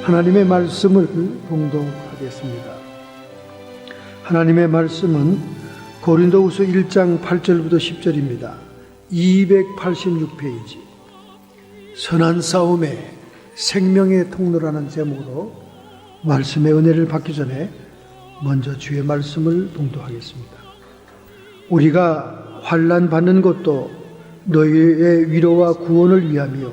하나님의 말씀을 봉독하겠습니다. 하나님의 말씀은 고린도후서 1장 8절부터 10절입니다. 286페이지 선한 싸움의 생명의 통로라는 제목으로 말씀의 은혜를 받기 전에 먼저 주의 말씀을 봉독하겠습니다. 우리가 환난 받는 것도 너희의 위로와 구원을 위함이요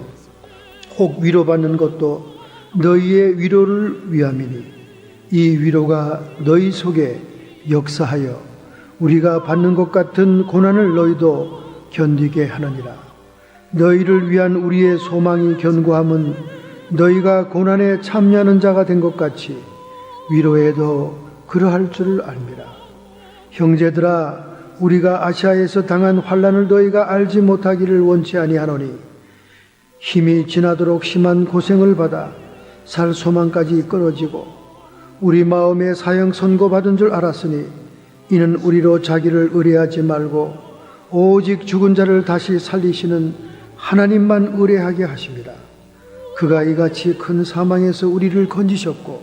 혹 위로받는 것도 너희의 위로를 위함이니 이 위로가 너희 속에 역사하여 우리가 받는 것 같은 고난을 너희도 견디게 하느니라. 너희를 위한 우리의 소망이 견고함은 너희가 고난에 참여하는 자가 된 것 같이 위로에도 그러할 줄을 알미라. 형제들아, 우리가 아시아에서 당한 환난을 너희가 알지 못하기를 원치 아니하노니 힘이 지나도록 심한 고생을 받아 살 소망까지 끊어지고 우리 마음에 사형 선고받은 줄 알았으니 이는 우리로 자기를 의뢰하지 말고 오직 죽은 자를 다시 살리시는 하나님만 의뢰하게 하심이라. 그가 이같이 큰 사망에서 우리를 건지셨고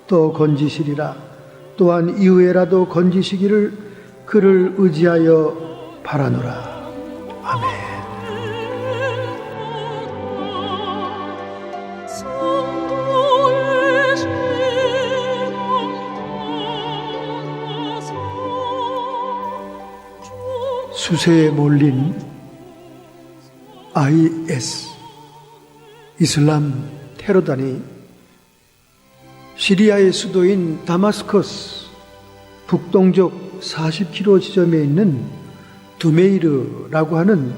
또 건지시리라. 또한 이후에라도 건지시기를 그를 의지하여 바라노라. 아멘. 수세에 몰린 IS 이슬람 테러단이 시리아의 수도인 다마스커스 북동쪽 40km 지점에 있는 두메이르라고 하는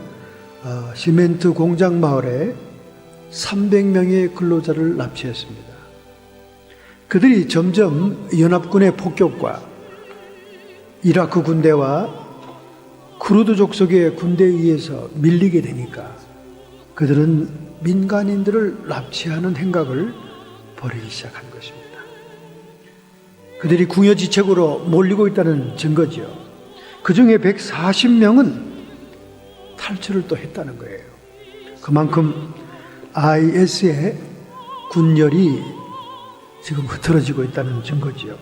시멘트 공장 마을에 300명의 근로자를 납치했습니다. 그들이 점점 연합군의 폭격과 이라크 군대와 쿠르드 족속의 군대에 의해서 밀리게 되니까 그들은 민간인들을 납치하는 행각을 벌이기 시작한 것입니다. 그들이 궁여지책으로 몰리고 있다는 증거지요. 그 중에 140명은 탈출을 또 했다는 거예요. 그만큼 IS의 군열이 지금 흐트러지고 있다는 증거지요.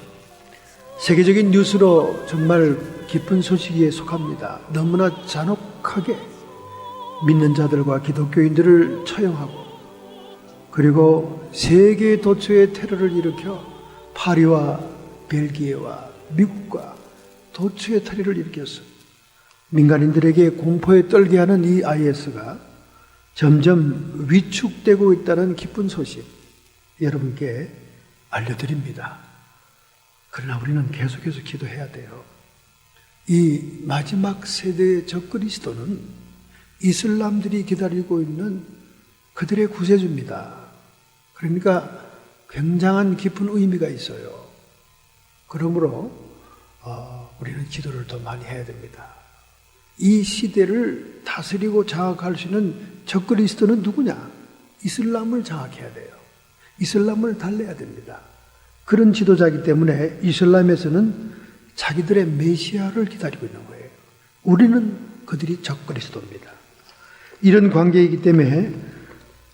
세계적인 뉴스로 정말 기쁜 소식에 속합니다. 너무나 잔혹하게 믿는 자들과 기독교인들을 처형하고 그리고 세계 도처의 테러를 일으켜 파리와 벨기에와 미국과 도처의 테러를 일으켰어. 민간인들에게 공포에 떨게 하는 이 IS가 점점 위축되고 있다는 기쁜 소식 여러분께 알려드립니다. 그러나 우리는 계속해서 기도해야 돼요. 이 마지막 세대의 적그리스도는 이슬람들이 기다리고 있는 그들의 구세주입니다. 그러니까 굉장한 깊은 의미가 있어요. 그러므로 우리는 기도를 더 많이 해야 됩니다. 이 시대를 다스리고 장악할 수 있는 적그리스도는 누구냐? 이슬람을 장악해야 돼요. 이슬람을 달래야 됩니다. 그런 지도자이기 때문에 이슬람에서는 자기들의 메시아를 기다리고 있는 거예요. 우리는 그들이 적그리스도입니다. 이런 관계이기 때문에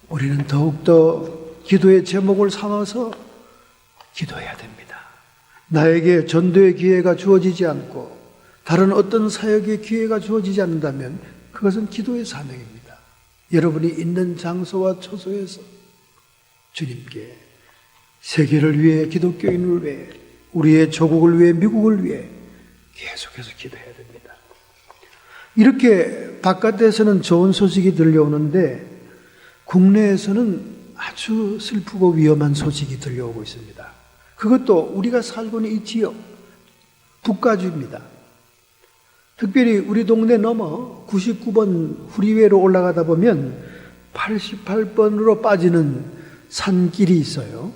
우리는 더욱더 기도의 제목을 삼아서 기도해야 됩니다. 나에게 전도의 기회가 주어지지 않고 다른 어떤 사역의 기회가 주어지지 않는다면 그것은 기도의 사명입니다. 여러분이 있는 장소와 처소에서 주님께 세계를 위해, 기독교인을 위해, 우리의 조국을 위해, 미국을 위해 계속해서 기도해야 됩니다. 이렇게 바깥에서는 좋은 소식이 들려오는데 국내에서는 아주 슬프고 위험한 소식이 들려오고 있습니다. 그것도 우리가 살고 있는 이 지역, 북가주입니다. 특별히 우리 동네 넘어 99번 후리회로 올라가다 보면 88번으로 빠지는 산길이 있어요.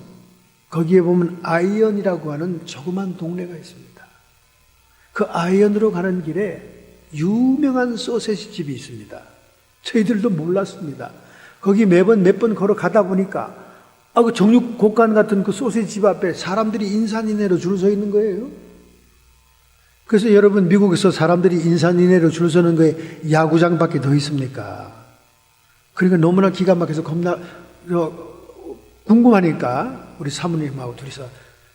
거기에 보면 아이언이라고 하는 조그만 동네가 있습니다. 그 아이언으로 가는 길에 유명한 소세지 집이 있습니다. 저희들도 몰랐습니다. 거기 매번 몇 번 걸어가다 보니까 그 정육 곡간 같은 그 소세지 집 앞에 사람들이 인산인해로 줄 서 있는 거예요. 그래서 여러분, 미국에서 사람들이 인산인해로 줄 서는 거에 야구장밖에 더 있습니까? 그러니까 너무나 기가 막혀서 겁나 궁금하니까 우리 사모님하고 둘이서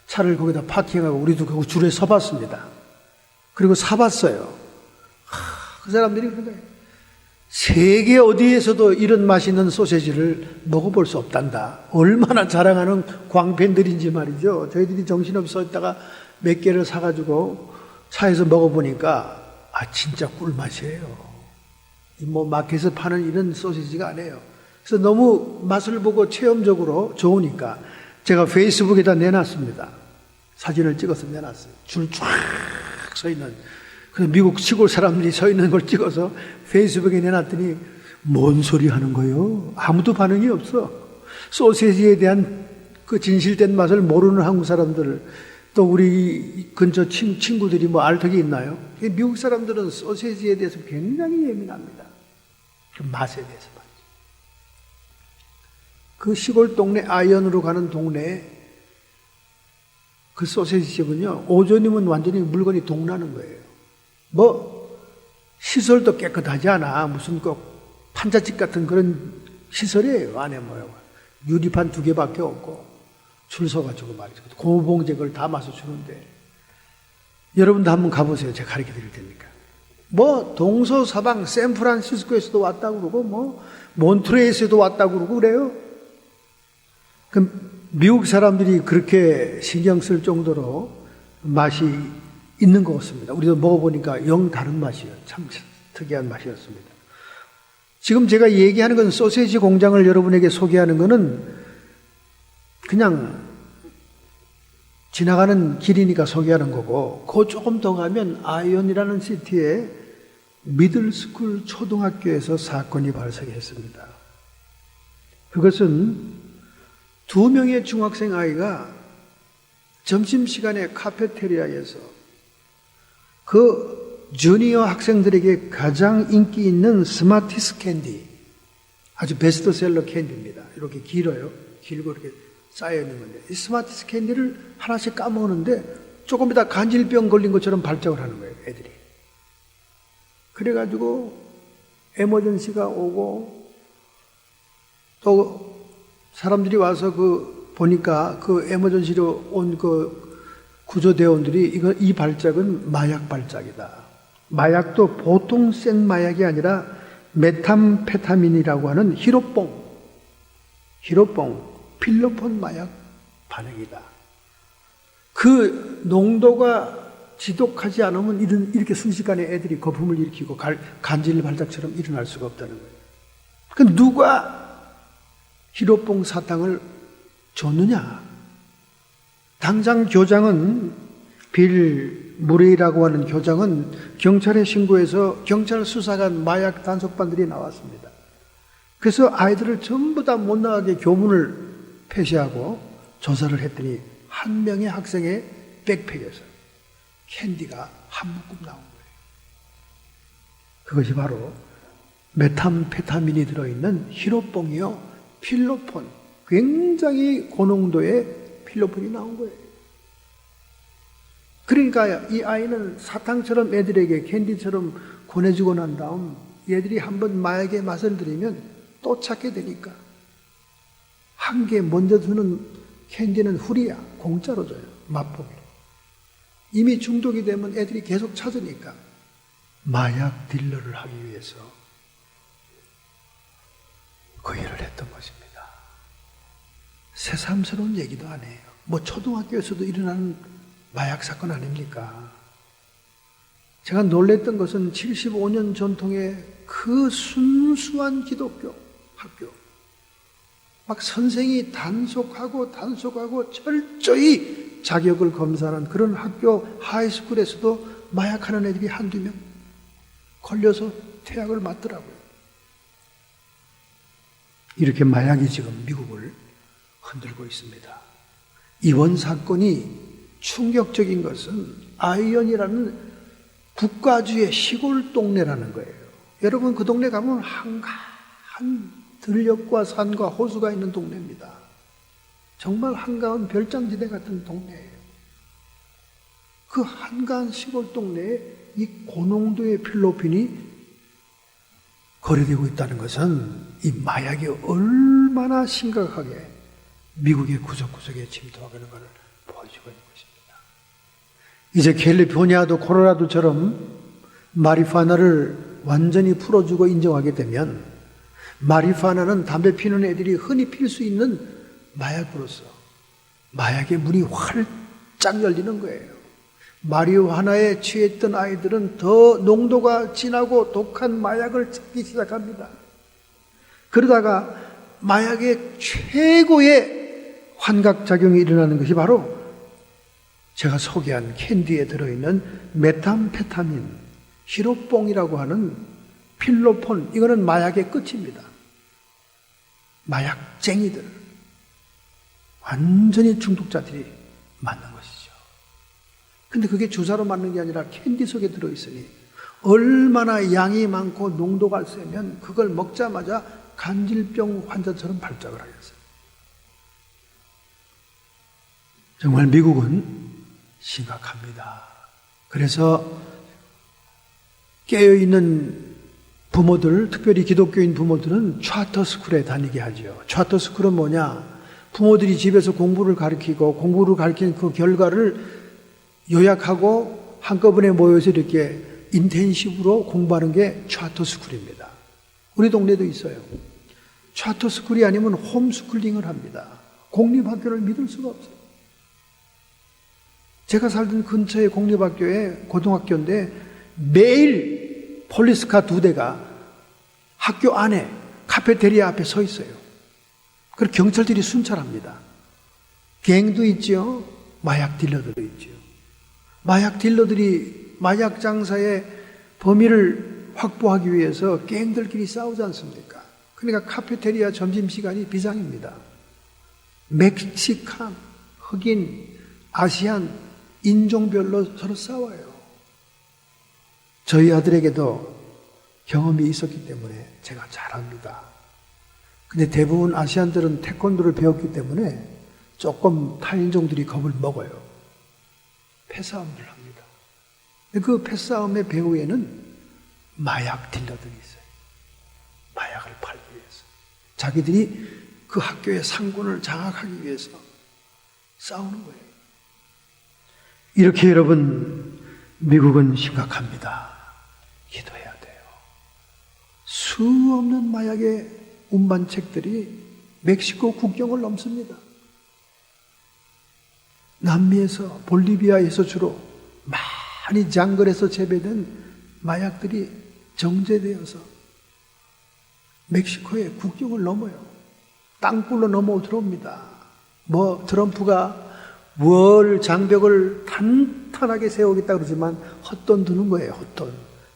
차를 거기다 파킹하고 우리도 그 줄에 서봤습니다. 그리고 사봤어요. 그 사람들이 그런 거예요. 세계 어디에서도 이런 맛있는 소세지를 먹어볼 수 없단다. 얼마나 자랑하는 광팬들인지 말이죠. 저희들이 정신없이 서 있다가 몇 개를 사가지고 차에서 먹어보니까 진짜 꿀맛이에요. 뭐 마켓에서 파는 이런 소시지가 아니에요. 그래서 너무 맛을 보고 체험적으로 좋으니까 제가 페이스북에다 내놨습니다. 사진을 찍어서 내놨어요. 줄 쫙 서 있는, 그래서 미국 시골 사람들이 서 있는 걸 찍어서 페이스북에 내놨더니 뭔 소리 하는 거예요? 아무도 반응이 없어. 소시지에 대한 그 진실된 맛을 모르는 한국 사람들, 또 우리 근처 친구들이 뭐 알턱이 있나요? 미국 사람들은 소시지에 대해서 굉장히 예민합니다. 그 맛에 대해서 말이죠. 그 시골 동네, 아이언으로 가는 동네에 그 소시지 집은요, 오전이면 완전히 물건이 동나는 거예요. 뭐 시설도 깨끗하지 않아. 무슨 꼭 판잣집 같은 그런 시설이에요. 안에 뭐요, 유리판 2개밖에 없고 줄 서가지고 말이죠. 고무봉제 그걸 담아서 주는데, 여러분도 한번 가보세요. 제가 가르쳐 드릴 테니까. 뭐 동서사방 샌프란시스코에서도 왔다고 그러고 뭐 몬트레이에서도 왔다고 그러고 그래요. 그럼 미국 사람들이 그렇게 신경 쓸 정도로 맛이 있는 것 같습니다. 우리도 먹어보니까 영 다른 맛이에요. 참 특이한 맛이었습니다. 지금 제가 얘기하는 건, 소시지 공장을 여러분에게 소개하는 것은 그냥 지나가는 길이니까 소개하는 거고, 그 조금 더 가면 아이언이라는 시티에 미들스쿨 초등학교에서 사건이 발생했습니다. 그것은 2명의 중학생 아이가 점심시간에 카페테리아에서 그 주니어 학생들에게 가장 인기 있는 스마티스 캔디, 아주 베스트셀러 캔디입니다. 이렇게 길어요. 길고 이렇게 쌓여있는 건데, 이 스마티스 캔디를 하나씩 까먹었는데 조금 이따 간질병 걸린 것처럼 발작을 하는 거예요, 애들이. 그래가지고 에머전시가 오고, 또 사람들이 와서 보니까 그 에머전시로 온 그 구조대원들이 이 발작은 마약 발작이다. 마약도 보통 센 마약이 아니라 메탐페타민이라고 하는 히로뽕, 필로폰 마약 반응이다. 그 농도가 지독하지 않으면 이렇게 순식간에 애들이 거품을 일으키고 간질 발작처럼 일어날 수가 없다는 거예요. 그 누가 히로뽕 사탕을 줬느냐? 당장 교장은, 빌 무레이라고 하는 교장은 경찰에 신고해서 경찰 수사관 마약 단속반들이 나왔습니다. 그래서 아이들을 전부 다 못 나가게 교문을 폐쇄하고 조사를 했더니 한 명의 학생의 백팩에서 캔디가 한 묶음 나온 거예요. 그것이 바로 메탐페타민이 들어있는 히로뽕이요, 필로폰, 굉장히 고농도의 필로폰이 나온 거예요. 그러니까 이 아이는 사탕처럼 애들에게 캔디처럼 권해주고 난 다음 얘들이 한번 마약의 맛을 들이면 또 찾게 되니까, 한 개 먼저 주는 캔디는 후리야, 공짜로 줘요, 맛보기로. 이미 중독이 되면 애들이 계속 찾으니까 마약 딜러를 하기 위해서 그 일을 했던 것입니다. 새삼스러운 얘기도 아니에요. 뭐 초등학교에서도 일어나는 마약 사건 아닙니까? 제가 놀랬던 것은 75년 전통의 그 순수한 기독교 학교, 막 선생이 단속하고 철저히 자격을 검사하는 그런 학교, 하이스쿨에서도 마약하는 애들이 한두 명 걸려서 퇴학을 맞더라고요. 이렇게 마약이 지금 미국을 흔들고 있습니다. 이번 사건이 충격적인 것은 아이언이라는 국가주의 시골 동네라는 거예요. 여러분, 그 동네 가면 한가한 들녘과 산과 호수가 있는 동네입니다. 정말 한가한 별장지대 같은 동네예요. 그 한가한 시골 동네에 이 고농도의 필로폰이 거래되고 있다는 것은 이 마약이 얼마나 심각하게 미국의 구석구석에 침투하고 있는 것을 보여주고 있는 것입니다. 이제 캘리포니아도 코로라도처럼 마리화나를 완전히 풀어주고 인정하게 되면 마리화나는 담배 피는 애들이 흔히 필 수 있는 마약으로서 마약의 문이 활짝 열리는 거예요. 마리화나에 취했던 아이들은 더 농도가 진하고 독한 마약을 찾기 시작합니다. 그러다가 마약의 최고의 환각작용이 일어나는 것이 바로 제가 소개한 캔디에 들어있는 메탐페타민, 히로뽕이라고 하는 필로폰, 이거는 마약의 끝입니다. 마약쟁이들, 완전히 중독자들이 맞는 것이죠. 근데 그게 주사로 맞는 게 아니라 캔디 속에 들어있으니 얼마나 양이 많고 농도가 세면 그걸 먹자마자 간질병 환자처럼 발작을 하겠어요. 정말 미국은 심각합니다. 그래서 깨어있는 부모들, 특별히 기독교인 부모들은 차터스쿨에 다니게 하죠. 차터스쿨은 뭐냐? 부모들이 집에서 공부를 가르치고 공부를 가르치는 그 결과를 요약하고 한꺼번에 모여서 이렇게 인텐시브로 공부하는 게 차터스쿨입니다. 우리 동네도 있어요. 차터스쿨이 아니면 홈스쿨링을 합니다. 공립학교를 믿을 수가 없어요. 제가 살던 근처의 공립학교에 고등학교인데 매일 폴리스카 2대가 학교 안에 카페테리아 앞에 서 있어요. 그리고 경찰들이 순찰합니다. 갱도 있죠. 마약 딜러들도 있죠. 마약 딜러들이 마약 장사의 범위를 확보하기 위해서 갱들끼리 싸우지 않습니까? 그러니까 카페테리아 점심시간이 비상입니다. 멕시칸, 흑인, 아시안, 인종별로 서로 싸워요. 저희 아들에게도 경험이 있었기 때문에 제가 잘 압니다. 근데 대부분 아시안들은 태권도를 배웠기 때문에 조금 타인종들이 겁을 먹어요. 패싸움을 합니다. 그 패싸움의 배후에는 마약 딜러들이 있어요. 마약을 팔기 위해서. 자기들이 그 학교의 상권을 장악하기 위해서 싸우는 거예요. 이렇게 여러분, 미국은 심각합니다. 기도해야 돼요. 수 없는 마약의 운반책들이 멕시코 국경을 넘습니다. 남미에서, 볼리비아에서 주로 많이 장거리에서 재배된 마약들이 정제되어서 멕시코의 국경을 넘어요. 땅굴로 넘어 들어옵니다. 트럼프가 월 장벽을 탄탄하게 세우겠다 그러지만 헛돈 드는 거예요. 헛돈.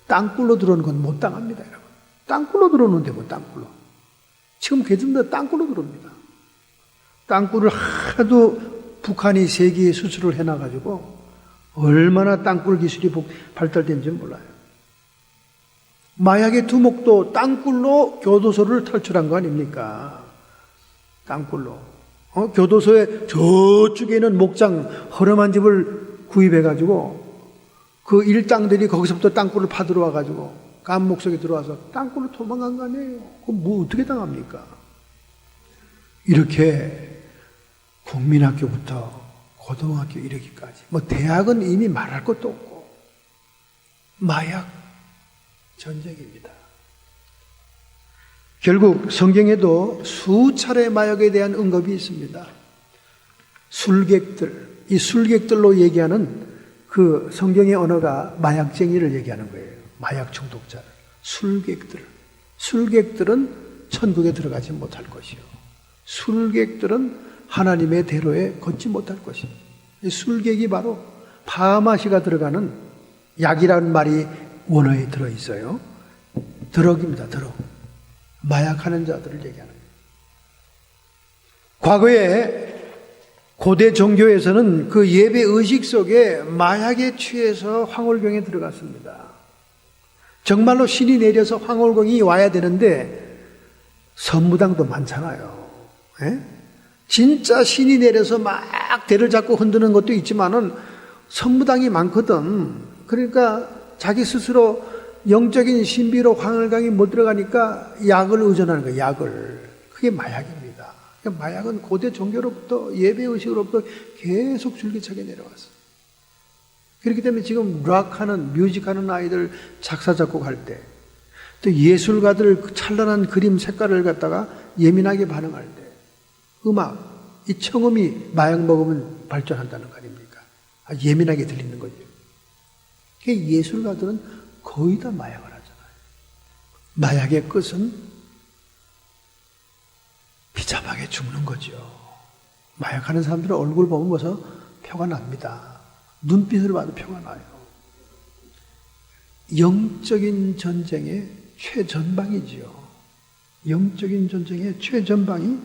땅굴로 들어오는 건 못 당합니다, 여러분. 땅굴로 들어오는데 땅굴로. 지금 개즘도 땅굴로 들어옵니다. 땅굴을 하도 북한이 세계에 수출을 해놔가지고 얼마나 땅굴 기술이 발달된지 몰라요. 마약의 두목도 땅굴로 교도소를 탈출한 거 아닙니까? 땅굴로. 교도소에 저쪽에 있는 목장 허름한 집을 구입해가지고 그 일당들이 거기서부터 땅굴을 파들어 와가지고 감옥 속에 들어와서 땅굴로 도망간 거 아니에요. 그럼 뭐 어떻게 당합니까? 이렇게 국민학교부터 고등학교 이르기까지 대학은 이미 말할 것도 없고 마약 전쟁입니다. 결국 성경에도 수차례 마약에 대한 언급이 있습니다. 술객들, 이 술객들로 얘기하는 그 성경의 언어가 마약쟁이를 얘기하는 거예요. 마약 중독자를. 술객들은 천국에 들어가지 못할 것이요. 술객들은 하나님의 대로에 걷지 못할 것이요. 이 술객이 바로 파마시가 들어가는 약이라는 말이 원어에 들어있어요. 드럭입니다. 드럭. 마약하는 자들을 얘기하는 거예요. 과거에 고대 종교에서는 그 예배 의식 속에 마약에 취해서 황홀경에 들어갔습니다. 정말로 신이 내려서 황홀경이 와야 되는데 선무당도 많잖아요. 에? 진짜 신이 내려서 막 대를 잡고 흔드는 것도 있지만은 선무당이 많거든. 그러니까 자기 스스로 영적인 신비로 황홀경이 못 들어가니까 약을 의존하는 거예요. 약을. 그게 마약입니다. 그러니까 마약은 고대 종교로부터 예배의식으로부터 계속 줄기차게 내려왔어요. 그렇기 때문에 지금 락하는, 뮤직하는 아이들 작사, 작곡할 때, 또 예술가들 그 찬란한 그림 색깔을 갖다가 예민하게 반응할 때, 음악, 이 청음이 마약 먹으면 발전한다는 거 아닙니까? 예민하게 들리는 거죠. 그러니까 예술가들은 거의 다 마약을 하잖아요. 마약의 끝은 비참하게 죽는 거죠. 마약하는 사람들의 얼굴 보면 벌써 표가 납니다. 눈빛으로 봐도 표가 나요. 영적인 전쟁의 최전방이지요. 영적인 전쟁의 최전방이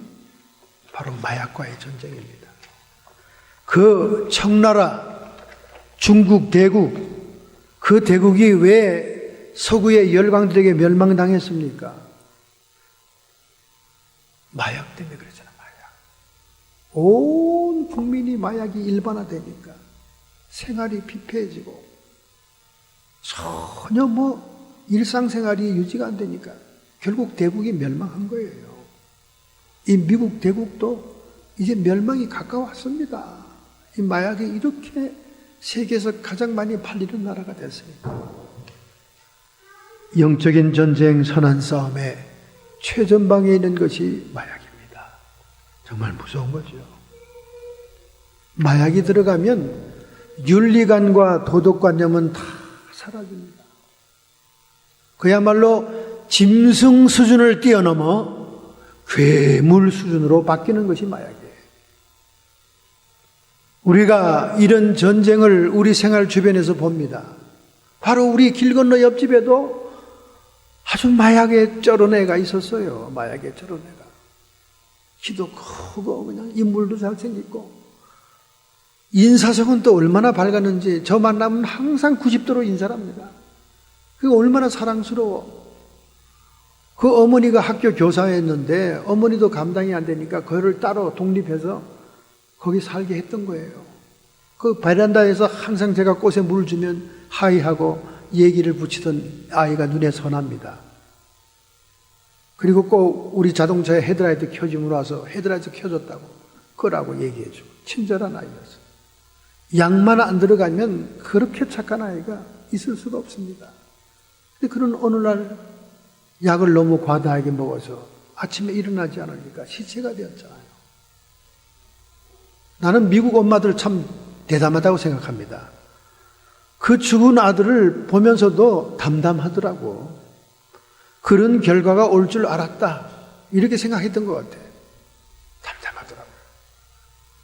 바로 마약과의 전쟁입니다. 그 청나라, 중국 대국, 그 대국이 왜 서구의 열강들에게 멸망당했습니까? 마약 때문에 그랬잖아요. 마약. 온 국민이 마약이 일반화되니까 생활이 피폐해지고 전혀 일상생활이 유지가 안 되니까 결국 대국이 멸망한 거예요. 이 미국 대국도 이제 멸망이 가까웠습니다. 이 마약이 이렇게 세계에서 가장 많이 팔리는 나라가 됐으니까. 영적인 전쟁, 선한 싸움의 최전방에 있는 것이 마약입니다. 정말 무서운 거죠. 마약이 들어가면 윤리관과 도덕관념은 다 사라집니다. 그야말로 짐승 수준을 뛰어넘어 괴물 수준으로 바뀌는 것이 마약이에요. 우리가 이런 전쟁을 우리 생활 주변에서 봅니다. 바로 우리 길 건너 옆집에도 아주 마약에 쩔은 애가 있었어요. 마약에 쩔은 애가. 키도 크고 그냥 인물도 잘생겼고 인사성은 또 얼마나 밝았는지 저 만나면 항상 90도로 인사를 합니다. 그게 얼마나 사랑스러워. 그 어머니가 학교 교사였는데 어머니도 감당이 안 되니까 그를 따로 독립해서 거기 살게 했던 거예요. 그 베란다에서 항상 제가 꽃에 물을 주면 하이하고 얘기를 붙이던 아이가 눈에 선합니다. 그리고 꼭 우리 자동차에 헤드라이트 켜줌으로 와서 헤드라이트 켜줬다고 끄라고 얘기해주고 친절한 아이였어요. 약만 안 들어가면 그렇게 착한 아이가 있을 수가 없습니다. 근데 그런 어느 날 약을 너무 과다하게 먹어서 아침에 일어나지 않으니까 시체가 되었잖아요. 나는 미국 엄마들 참 대담하다고 생각합니다. 그 죽은 아들을 보면서도 담담하더라고. 그런 결과가 올 줄 알았다. 이렇게 생각했던 것 같아. 담담하더라고요.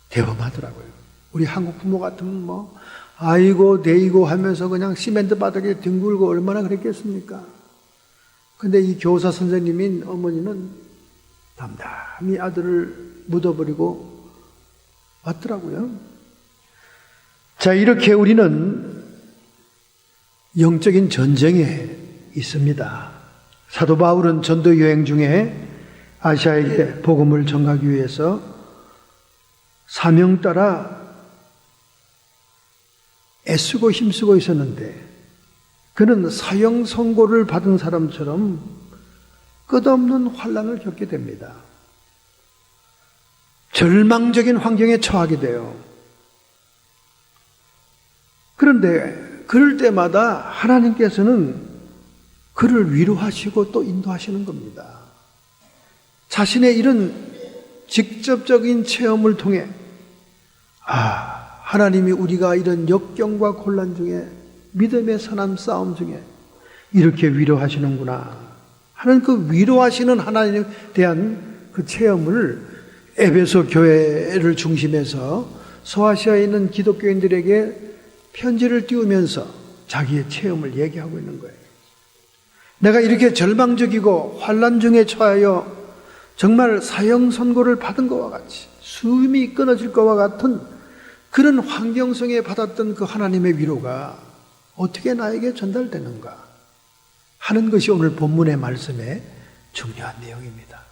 대범하더라고요. 우리 한국 부모 같으면 아이고 데이고 하면서 그냥 시멘트 바닥에 뒹굴고 얼마나 그랬겠습니까? 근데 이 교사 선생님인 어머니는 담담히 아들을 묻어버리고 왔더라고요. 자, 이렇게 우리는 영적인 전쟁에 있습니다. 사도 바울은 전도 여행 중에 아시아에게 복음을 전하기 위해서 사명 따라 애쓰고 힘쓰고 있었는데 그는 사형 선고를 받은 사람처럼 끝없는 환난을 겪게 됩니다. 절망적인 환경에 처하게 돼요. 그런데 그럴 때마다 하나님께서는 그를 위로하시고 또 인도하시는 겁니다. 자신의 이런 직접적인 체험을 통해 하나님이 우리가 이런 역경과 곤란 중에 믿음의 선한 싸움 중에 이렇게 위로하시는구나 하는 그 위로하시는 하나님에 대한 그 체험을 에베소 교회를 중심해서 소아시아에 있는 기독교인들에게 편지를 띄우면서 자기의 체험을 얘기하고 있는 거예요. 내가 이렇게 절망적이고 환난 중에 처하여 정말 사형 선고를 받은 것과 같이 숨이 끊어질 것과 같은 그런 환경 속에 받았던 그 하나님의 위로가 어떻게 나에게 전달되는가 하는 것이 오늘 본문의 말씀의 중요한 내용입니다.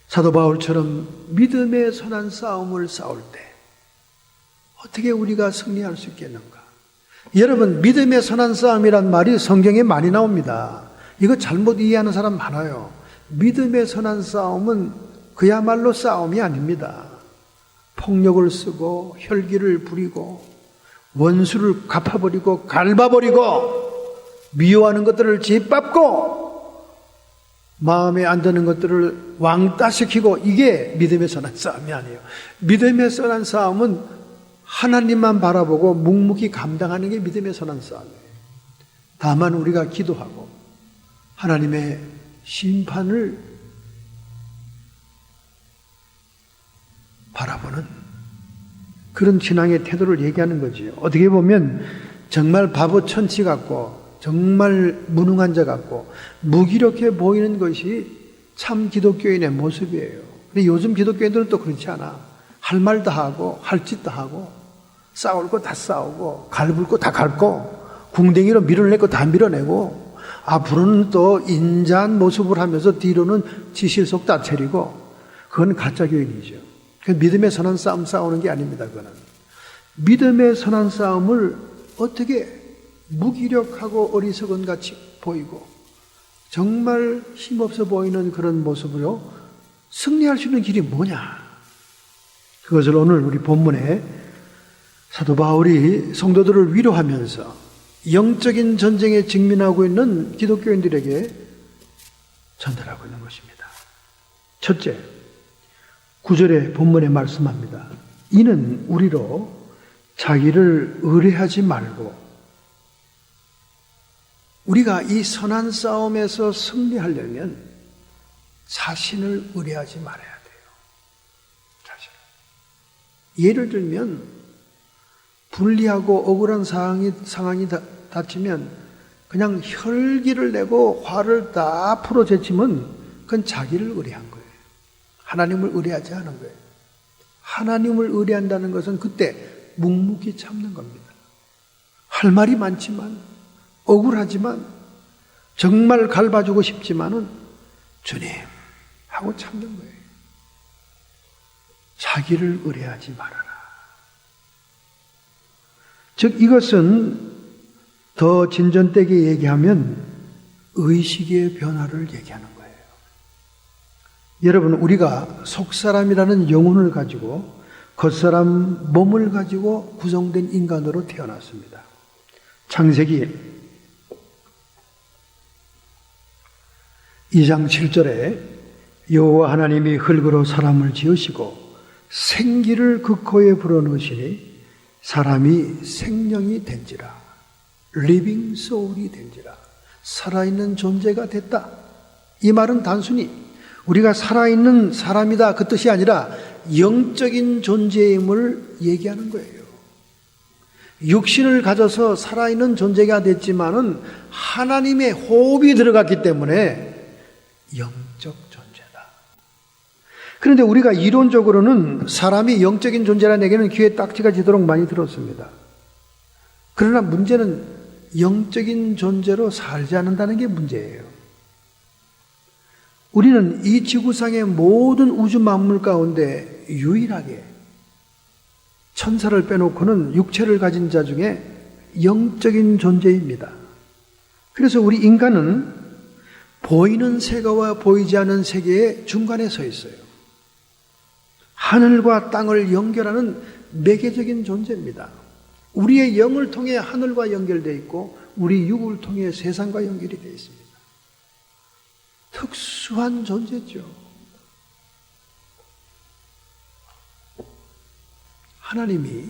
사도 바울처럼 믿음의 선한 싸움을 싸울 때 어떻게 우리가 승리할 수 있겠는가? 여러분, 믿음의 선한 싸움이란 말이 성경에 많이 나옵니다. 이거 잘못 이해하는 사람 많아요. 믿음의 선한 싸움은 그야말로 싸움이 아닙니다. 폭력을 쓰고 혈기를 부리고 원수를 갚아버리고 갈바버리고 미워하는 것들을 짓밟고 마음에 안 드는 것들을 왕따시키고, 이게 믿음에 선한 싸움이 아니에요. 믿음에 선한 싸움은 하나님만 바라보고 묵묵히 감당하는 게 믿음에 선한 싸움이에요. 다만 우리가 기도하고 하나님의 심판을 바라보는 그런 신앙의 태도를 얘기하는 거지요. 어떻게 보면 정말 바보 천치 같고 정말 무능한 자 같고 무기력해 보이는 것이 참 기독교인의 모습이에요. 근데 요즘 기독교인들은 또 그렇지 않아. 할 말 다 하고 할 짓 다 하고 싸울 거 다 싸우고 갈불 거 다 갈고 궁뎅이로 밀어낼 거 다 밀어내고 앞으로는 또 인자한 모습을 하면서 뒤로는 지실속 다 차리고, 그건 가짜 교인이죠. 믿음의 선한 싸움 싸우는 게 아닙니다. 그거는 믿음의 선한 싸움을 어떻게 무기력하고 어리석은 같이 보이고 정말 힘없어 보이는 그런 모습으로 승리할 수 있는 길이 뭐냐? 그것을 오늘 우리 본문에 사도 바울이 성도들을 위로하면서 영적인 전쟁에 직면하고 있는 기독교인들에게 전달하고 있는 것입니다. 첫째, 9절의 본문에 말씀합니다. 이는 우리로 자기를 의뢰하지 말고, 우리가 이 선한 싸움에서 승리하려면 자신을 의뢰하지 말아야 돼요. 자신. 예를 들면 불리하고 억울한 상황이 닥치면 그냥 혈기를 내고 화를 다 풀어제치면 그건 자기를 의뢰한 거예요. 하나님을 의뢰하지 않은 거예요. 하나님을 의뢰한다는 것은 그때 묵묵히 참는 겁니다. 할 말이 많지만, 억울하지만, 정말 갈봐주고 싶지만은 주님 하고 참는 거예요. 자기를 의뢰하지 말아라. 즉 이것은 더 진전되게 얘기하면 의식의 변화를 얘기하는 거예요. 여러분, 우리가 속사람이라는 영혼을 가지고 겉사람 몸을 가지고 구성된 인간으로 태어났습니다. 창세기 2장 7절에 여호와 하나님이 흙으로 사람을 지으시고 생기를 그 코에 불어넣으시니 사람이 생명이 된지라, 리빙 소울이 된지라, 살아있는 존재가 됐다. 이 말은 단순히 우리가 살아있는 사람이다 그 뜻이 아니라 영적인 존재임을 얘기하는 거예요. 육신을 가져서 살아있는 존재가 됐지만은 하나님의 호흡이 들어갔기 때문에 영적 존재다. 그런데 우리가 이론적으로는 사람이 영적인 존재라는 얘기는 귀에 딱지가 지도록 많이 들었습니다. 그러나 문제는 영적인 존재로 살지 않는다는 게 문제예요. 우리는 이 지구상의 모든 우주 만물 가운데 유일하게 천사를 빼놓고는 육체를 가진 자 중에 영적인 존재입니다. 그래서 우리 인간은 보이는 세계와 보이지 않는 세계의 중간에 서 있어요. 하늘과 땅을 연결하는 매개적인 존재입니다. 우리의 영을 통해 하늘과 연결되어 있고 우리 육을 통해 세상과 연결이 되어 있습니다. 특수한 존재죠. 하나님이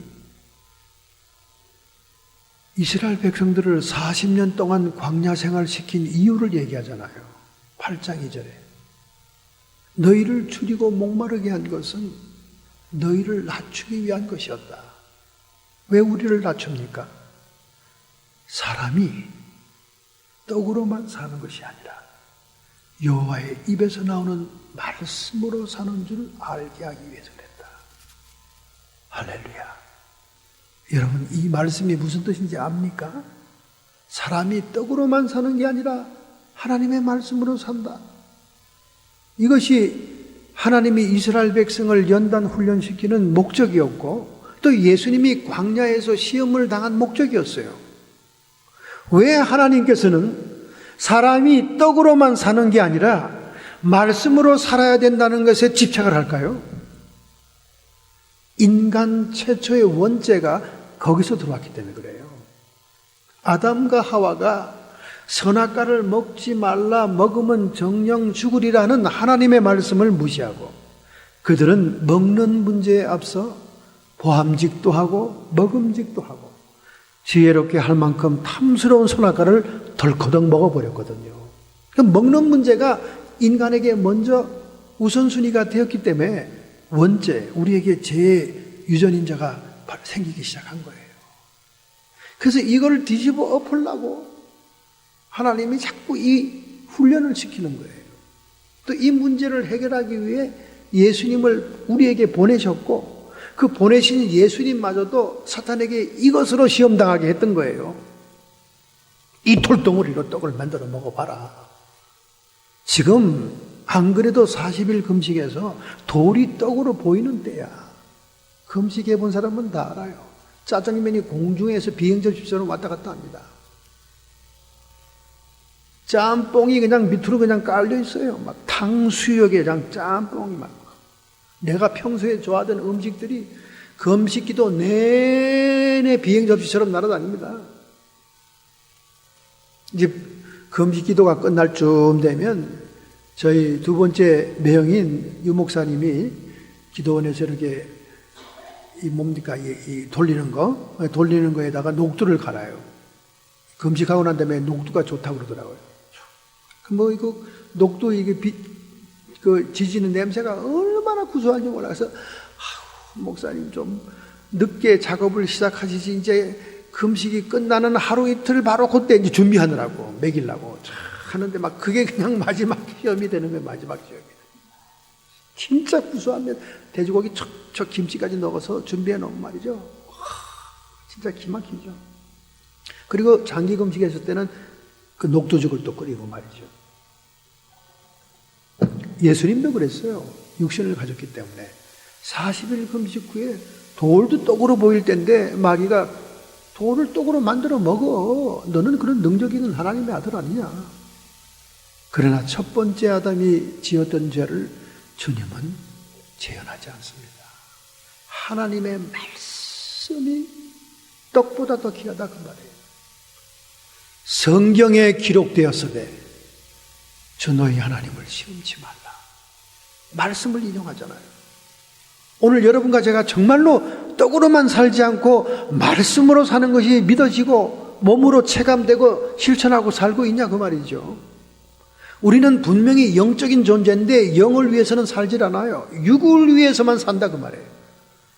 이스라엘 백성들을 40년 동안 광야 생활 시킨 이유를 얘기하잖아요. 8장 2절에 너희를 줄이고 목마르게 한 것은 너희를 낮추기 위한 것이었다. 왜 우리를 낮춥니까? 사람이 떡으로만 사는 것이 아니라 여호와의 입에서 나오는 말씀으로 사는 줄 알게 하기 위해서 그랬다. 할렐루야. 여러분, 이 말씀이 무슨 뜻인지 압니까? 사람이 떡으로만 사는 게 아니라 하나님의 말씀으로 산다. 이것이 하나님이 이스라엘 백성을 연단 훈련시키는 목적이었고 또 예수님이 광야에서 시험을 당한 목적이었어요. 왜 하나님께서는 사람이 떡으로만 사는 게 아니라 말씀으로 살아야 된다는 것에 집착을 할까요? 인간 최초의 원죄가 거기서 들어왔기 때문에 그래요. 아담과 하와가 선악과를 먹지 말라, 먹으면 정령 죽으리라는 하나님의 말씀을 무시하고 그들은 먹는 문제에 앞서 보암직도 하고 먹음직도 하고 지혜롭게 할 만큼 탐스러운 선악과를 덜커덕 먹어버렸거든요. 먹는 문제가 인간에게 먼저 우선순위가 되었기 때문에 원죄, 우리에게 죄의 유전인자가 생기기 시작한 거예요. 그래서 이걸 뒤집어 엎으려고 하나님이 자꾸 이 훈련을 시키는 거예요. 또 이 문제를 해결하기 위해 예수님을 우리에게 보내셨고 그 보내신 예수님마저도 사탄에게 이것으로 시험당하게 했던 거예요. 이 돌덩어리로 떡을 만들어 먹어봐라. 지금 안 그래도 40일 금식에서 돌이 떡으로 보이는 때야. 금식해 본 사람은 다 알아요. 짜장면이 공중에서 비행접시처럼 왔다 갔다 합니다. 짬뽕이 그냥 밑으로 그냥 깔려 있어요. 막 탕수육에 그냥 짬뽕이 막. 내가 평소에 좋아하던 음식들이 금식기도 내내 비행접시처럼 날아다닙니다. 이제 금식기도가 끝날 쯤 되면 저희 두 번째 매형인 유 목사님이 기도원에서 이렇게 돌리는 거에다가 녹두를 갈아요. 금식하고 난 다음에 녹두가 좋다고 그러더라고요. 이거 녹두 지지는 냄새가 얼마나 구수한지 몰라. 그래서 목사님 좀 늦게 작업을 시작하시지 이제 금식이 끝나는 하루 이틀 바로 그때 이제 준비하느라고 먹이려고 하는데 막 그게 그냥 마지막 시험이 되는 거예요. 마지막 시험이. 진짜 구수하면 돼지고기 척척 김치까지 넣어서 준비해 놓은 말이죠. 진짜 기막히죠. 그리고 장기 금식했을 때는 그 녹두죽을 또 끓이고 말이죠. 예수님도 그랬어요. 육신을 가졌기 때문에 40일 금식 후에 돌도 떡으로 보일 때인데 마귀가 돌을 떡으로 만들어 먹어. 너는 그런 능력 있는 하나님의 아들 아니냐. 그러나 첫 번째 아담이 지었던 죄를 주님은 재현하지 않습니다. 하나님의 말씀이 떡보다 더 귀하다 그 말이에요. 성경에 기록되었으되 주 너희 하나님을 시험치 말라. 말씀을 인용하잖아요. 오늘 여러분과 제가 정말로 떡으로만 살지 않고 말씀으로 사는 것이 믿어지고 몸으로 체감되고 실천하고 살고 있냐 그 말이죠. 우리는 분명히 영적인 존재인데 영을 위해서는 살질 않아요. 육을 위해서만 산다 그 말이에요.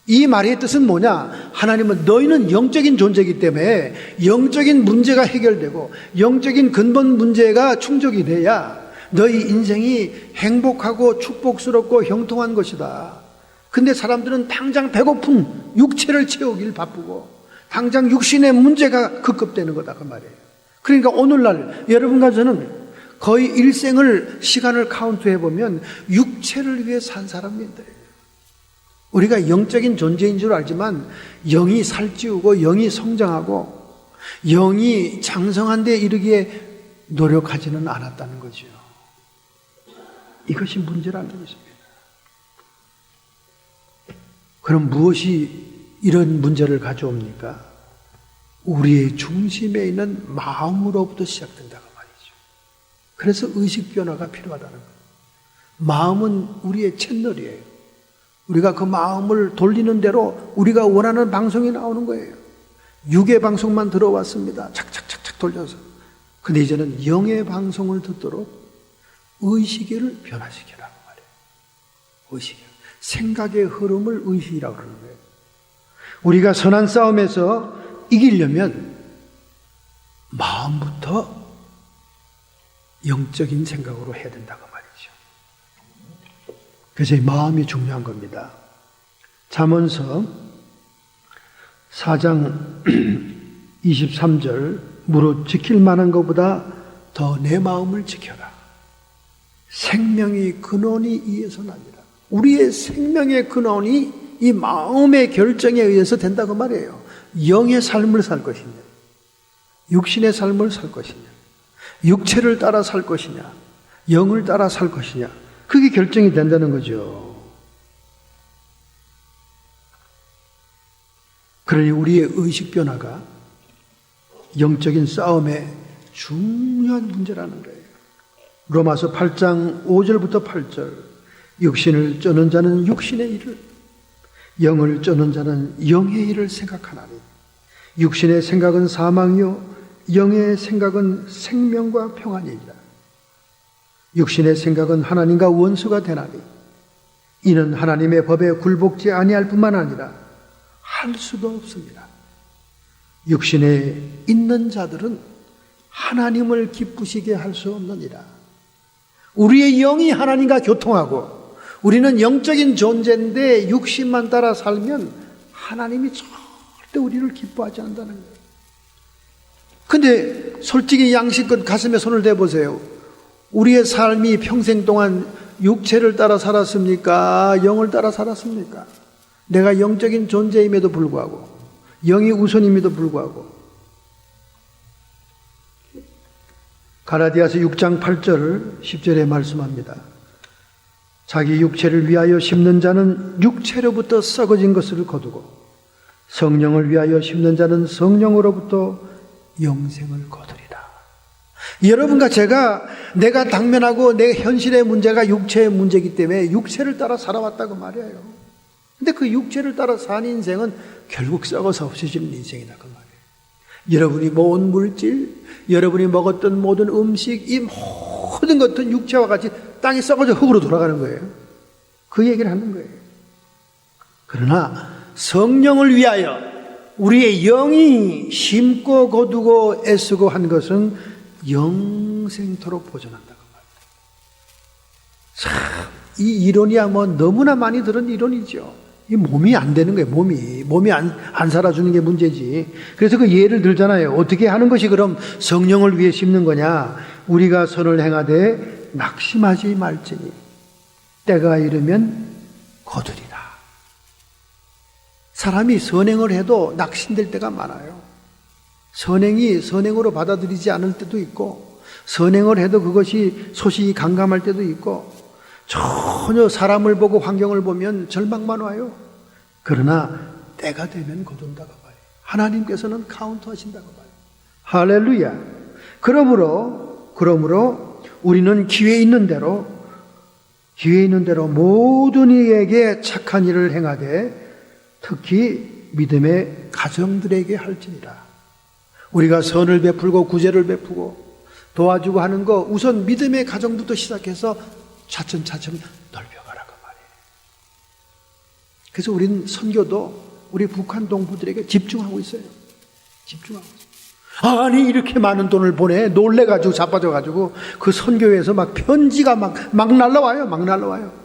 이 말의 뜻은 뭐냐? 하나님은 너희는 영적인 존재이기 때문에 영적인 문제가 해결되고 영적인 근본 문제가 충족이 돼야 너희 인생이 행복하고 축복스럽고 형통한 것이다. 근데 사람들은 당장 배고픈 육체를 채우길 바쁘고 당장 육신의 문제가 급급되는 거다 그 말이에요. 그러니까 오늘날 여러분과 저는 거의 일생을 시간을 카운트해 보면 육체를 위해 산 사람들이에요. 우리가 영적인 존재인 줄 알지만 영이 살찌우고 영이 성장하고 영이 장성한 데 이르기에 노력하지는 않았다는 거죠. 이것이 문제라는 것입니다. 그럼 무엇이 이런 문제를 가져옵니까? 우리의 중심에 있는 마음으로부터 시작된다고 말이죠. 그래서 의식 변화가 필요하다는 거예요. 마음은 우리의 채널이에요. 우리가 그 마음을 돌리는 대로 우리가 원하는 방송이 나오는 거예요. 육의 방송만 들어왔습니다. 착착착착 돌려서. 근데 이제는 영의 방송을 듣도록 의식을 변화시키라고 말해요. 의식. 생각의 흐름을 의식이라고 그러는 거예요. 우리가 선한 싸움에서 이기려면 마음부터 영적인 생각으로 해야 된다고 말이죠. 그래서 이 마음이 중요한 겁니다. 잠언서 4장 23절 무릇 지킬 만한 것보다 더 내 마음을 지켜라. 생명의 근원이 이에서 납니다. 우리의 생명의 근원이 이 마음의 결정에 의해서 된다고 말이에요. 영의 삶을 살 것이냐, 육신의 삶을 살 것이냐, 육체를 따라 살 것이냐, 영을 따라 살 것이냐, 그게 결정이 된다는 거죠. 그러니 우리의 의식 변화가 영적인 싸움의 중요한 문제라는 거예요. 로마서 8장 5절부터 8절, 육신을 쫓는 자는 육신의 일을, 영을 쫓는 자는 영의 일을 생각하나니 육신의 생각은 사망이요 영의 생각은 생명과 평안이니라. 육신의 생각은 하나님과 원수가 되나니 이는 하나님의 법에 굴복지 아니할 뿐만 아니라 할 수도 없습니다. 육신에 있는 자들은 하나님을 기쁘시게 할 수 없느니라. 우리의 영이 하나님과 교통하고 우리는 영적인 존재인데 육신만 따라 살면 하나님이 절대 우리를 기뻐하지 않는다는 거예요. 근데 솔직히 양심껏 가슴에 손을 대보세요. 우리의 삶이 평생 동안 육체를 따라 살았습니까? 영을 따라 살았습니까? 내가 영적인 존재임에도 불구하고, 영이 우선임에도 불구하고. 가라디아서 6장 8절 10절에 말씀합니다. 자기 육체를 위하여 심는 자는 육체로부터 썩어진 것을 거두고 성령을 위하여 심는 자는 성령으로부터 영생을 거두리라. 여러분과 내가 당면하고 내 현실의 문제가 육체의 문제이기 때문에 육체를 따라 살아왔다고 말이에요. 근데 그 육체를 따라 산 인생은 결국 썩어서 없어지는 인생이다 그 말이에요. 여러분이 모은 물질, 여러분이 먹었던 모든 음식, 이 모든 것은 육체와 같이 땅에 썩어져 흙으로 돌아가는 거예요. 그 얘기를 하는 거예요. 그러나 성령을 위하여 우리의 영이 심고 거두고 애쓰고 한 것은 영생토록 보존한다고 말이에요. 이 이론이야 너무나 많이 들은 이론이죠. 이 몸이 안 되는 거예요. 몸이 안 살아주는 게 문제지. 그래서 그 예를 들잖아요. 어떻게 하는 것이 그럼 성령을 위해 심는 거냐? 우리가 선을 행하되 낙심하지 말지니 때가 이르면 거두리라. 사람이 선행을 해도 낙심될 때가 많아요. 선행이 선행으로 받아들이지 않을 때도 있고, 선행을 해도 그것이 소식이 강감할 때도 있고, 전혀 사람을 보고 환경을 보면 절망만 와요. 그러나 때가 되면 거둔다고 봐요. 하나님께서는 카운트하신다고 봐요. 할렐루야. 그러므로 우리는 기회 있는 대로 모든 이에게 착한 일을 행하되 특히 믿음의 가정들에게 할지니라. 우리가 선을 베풀고 구제를 베푸고 도와주고 하는 거 우선 믿음의 가정부터 시작해서 차츰차츰 넓혀가라고 말이에요. 그래서 우리는 선교도 우리 북한 동포들에게 집중하고 있어요. 아니 이렇게 많은 돈을 보내 놀래가지고 자빠져가지고 그 선교회에서 막 편지가 막 날라와요.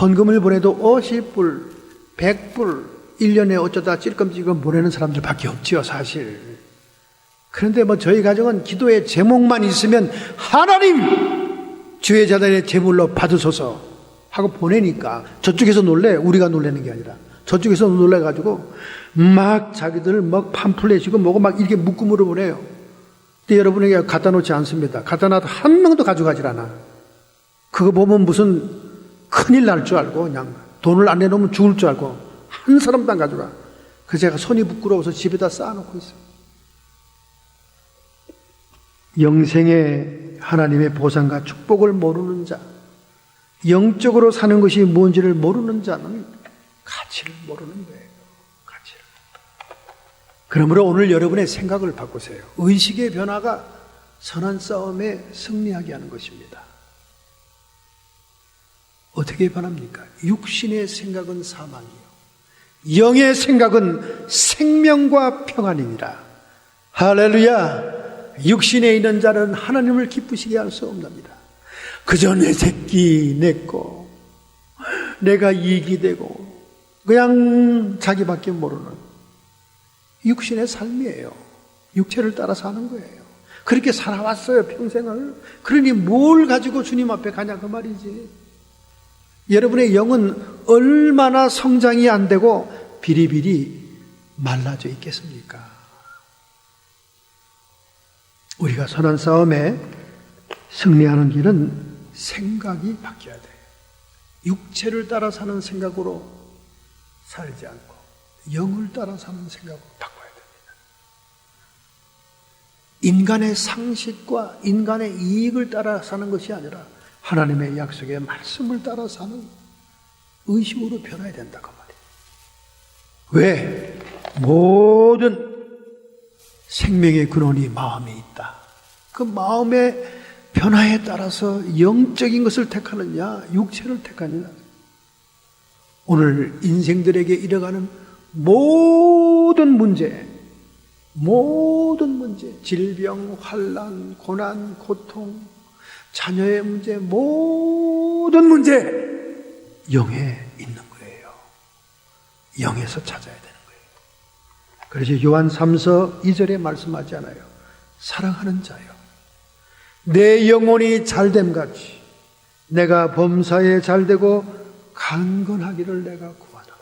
헌금을 보내도 50불, 100불 1년에 어쩌다 찔끔찔끔 보내는 사람들밖에 없지요 사실. 그런데 저희 가정은 기도의 제목만 있으면 하나님 주의 재단의 제물로 받으소서 하고 보내니까 저쪽에서 놀래. 우리가 놀라는 게 아니라 저쪽에서 놀래가지고 막 자기들 막 팜플렛이고 뭐고 막 이렇게 묶음으로 보내요. 근데 여러분에게 갖다 놓지 않습니다. 갖다 놔도 한 명도 가져가질 않아. 그거 보면 무슨 큰일 날 줄 알고 그냥 돈을 안 내놓으면 죽을 줄 알고 한 사람도 안 가져가. 그래서 제가 손이 부끄러워서 집에다 쌓아놓고 있어요. 영생의 하나님의 보상과 축복을 모르는 자, 영적으로 사는 것이 뭔지를 모르는 자는 가치를 모르는 거예요. 가치를. 그러므로 오늘 여러분의 생각을 바꾸세요. 의식의 변화가 선한 싸움에 승리하게 하는 것입니다. 어떻게 변합니까? 육신의 생각은 사망이요 영의 생각은 생명과 평안이니라. 할렐루야. 육신에 있는 자는 하나님을 기쁘시게 할 수 없답니다. 그저 내 새끼 내꺼 내가 이익이 되고 그냥 자기밖에 모르는 육신의 삶이에요. 육체를 따라 사는 거예요. 그렇게 살아왔어요 평생을. 그러니 뭘 가지고 주님 앞에 가냐 그 말이지. 여러분의 영은 얼마나 성장이 안 되고 비리비리 말라져 있겠습니까? 우리가 선한 싸움에 승리하는 길은 생각이 바뀌어야 돼. 육체를 따라 사는 생각으로 살지 않고 영을 따라 사는 생각으로 바꿔야 됩니다. 인간의 상식과 인간의 이익을 따라 사는 것이 아니라 하나님의 약속의 말씀을 따라 사는 의식으로 변해야 된다고 말이에요. 왜? 모든 생명의 근원이 마음에 있다. 그 마음의 변화에 따라서 영적인 것을 택하느냐, 육체를 택하느냐. 오늘 인생들에게 일어가는 모든 문제, 질병, 환난, 고난, 고통, 자녀의 문제, 모든 문제, 영에 있는 거예요. 영에서 찾아야 되는 거예요. 그래서 요한 3서 2절에 말씀하지 않아요. 사랑하는 자요, 내 영혼이 잘됨같이 내가 범사에 잘되고 강건하기를 내가 구하노라.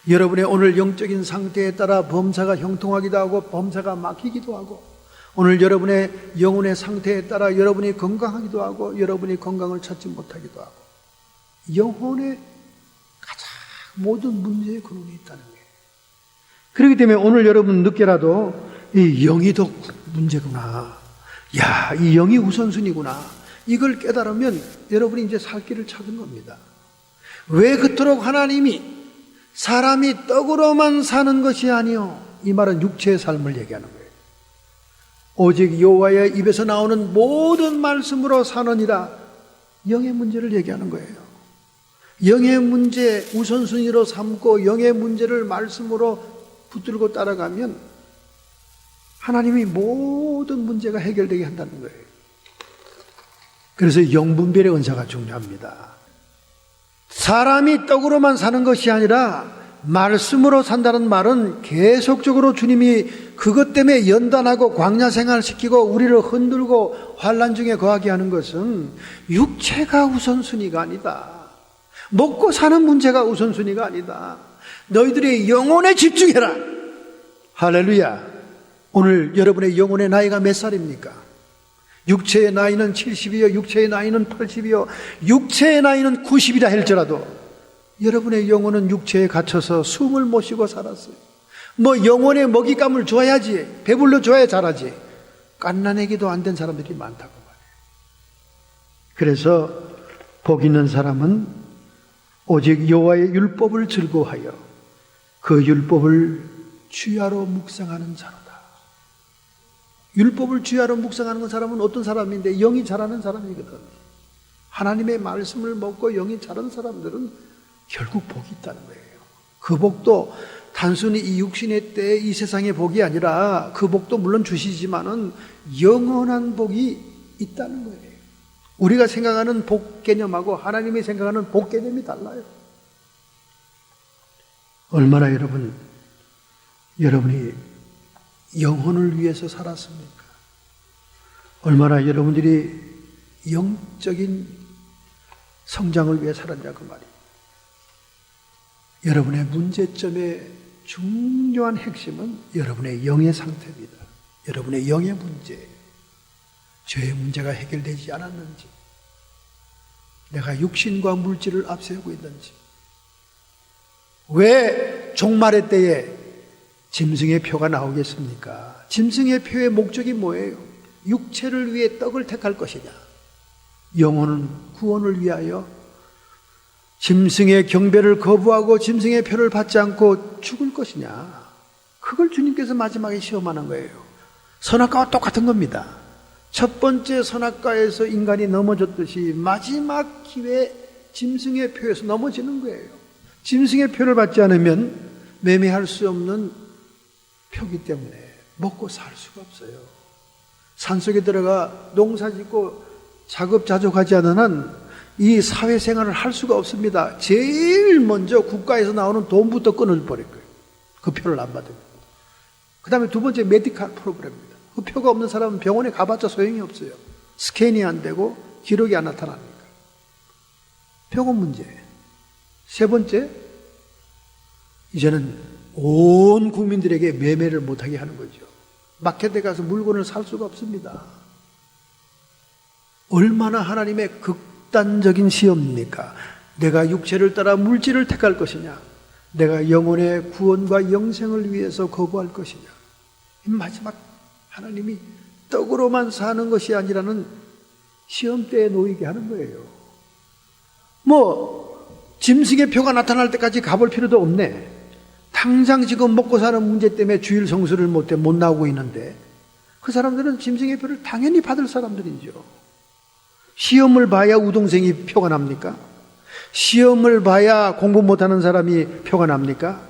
여러분의 오늘 영적인 상태에 따라 범사가 형통하기도 하고 범사가 막히기도 하고, 오늘 여러분의 영혼의 상태에 따라 여러분이 건강하기도 하고 여러분이 건강을 찾지 못하기도 하고, 영혼의 가장 모든 문제의 근원이 있다는 거예요. 그렇기 때문에 오늘 여러분 늦게라도 이 영이 더 문제구나, 야, 이 영이 우선순위구나, 이걸 깨달으면 여러분이 이제 살 길을 찾은 겁니다. 왜 그토록 하나님이 사람이 떡으로만 사는 것이 아니요, 이 말은 육체의 삶을 얘기하는 거예요. 오직 여호와의 입에서 나오는 모든 말씀으로 사느니라, 영의 문제를 얘기하는 거예요. 영의 문제 우선순위로 삼고 영의 문제를 말씀으로 붙들고 따라가면 하나님이 모든 문제가 해결되게 한다는 거예요. 그래서 영분별의 은사가 중요합니다. 사람이 떡으로만 사는 것이 아니라 말씀으로 산다는 말은 계속적으로 주님이 그것 때문에 연단하고 광야 생활시키고 우리를 흔들고 환난 중에 거하게 하는 것은 육체가 우선순위가 아니다. 먹고 사는 문제가 우선순위가 아니다. 너희들의 영혼에 집중해라. 할렐루야. 오늘 여러분의 영혼의 나이가 몇 살입니까? 육체의 나이는 70이요, 육체의 나이는 80이요, 육체의 나이는 90이라 할지라도 여러분의 영혼은 육체에 갇혀서 숨을 못 쉬고 살았어요. 뭐 영혼의 먹잇감을 줘야지, 배불러 줘야 자라지, 갓난아기도 안 된 사람들이 많다고 말해요. 그래서 복 있는 사람은 오직 여호와의 율법을 즐거워하여 그 율법을 주야로 묵상하는 자로다. 율법을 주야로 묵상하는 사람은 어떤 사람인데? 영이 자라는 사람이거든. 하나님의 말씀을 먹고 영이 자란 사람들은 결국 복이 있다는 거예요. 그 복도 단순히 이 육신의 때 이 세상의 복이 아니라, 그 복도 물론 주시지만은 영원한 복이 있다는 거예요. 우리가 생각하는 복 개념하고 하나님이 생각하는 복 개념이 달라요. 얼마나 여러분이 영혼을 위해서 살았습니까? 얼마나 여러분들이 영적인 성장을 위해 살았냐고 말이에요. 여러분의 문제점의 중요한 핵심은 여러분의 영의 상태입니다. 여러분의 영의 문제, 죄의 문제가 해결되지 않았는지, 내가 육신과 물질을 앞세우고 있는지, 왜 종말의 때에 짐승의 표가 나오겠습니까? 짐승의 표의 목적이 뭐예요? 육체를 위해 떡을 택할 것이냐, 영혼은 구원을 위하여 짐승의 경배를 거부하고 짐승의 표를 받지 않고 죽을 것이냐, 그걸 주님께서 마지막에 시험하는 거예요. 선악과와 똑같은 겁니다. 첫 번째 선악과에서 인간이 넘어졌듯이 마지막 기회에 짐승의 표에서 넘어지는 거예요. 짐승의 표를 받지 않으면 매매할 수 없는 표기 때문에 먹고 살 수가 없어요. 산속에 들어가 농사짓고 작업자족하지 않은 한 이 사회생활을 할 수가 없습니다. 제일 먼저 국가에서 나오는 돈부터 끊어버릴 거예요. 그 표를 안 받으면. 그 다음에 두 번째 메디컬 프로그램입니다. 그 표가 없는 사람은 병원에 가봤자 소용이 없어요. 스캔이 안 되고 기록이 안 나타나니까. 병원 문제. 세 번째, 이제는 온 국민들에게 매매를 못하게 하는 거죠. 마켓에 가서 물건을 살 수가 없습니다. 얼마나 하나님의 극단적인 시험입니까? 내가 육체를 따라 물질을 택할 것이냐, 내가 영혼의 구원과 영생을 위해서 거부할 것이냐. 마지막 하나님이 떡으로만 사는 것이 아니라는 시험대에 놓이게 하는 거예요. 짐승의 표가 나타날 때까지 가볼 필요도 없네. 당장 지금 먹고 사는 문제 때문에 주일 성수를 못 나오고 있는데, 그 사람들은 짐승의 표를 당연히 받을 사람들이죠. 시험을 봐야 우동생이 표가 납니까? 시험을 봐야 공부 못하는 사람이 표가 납니까?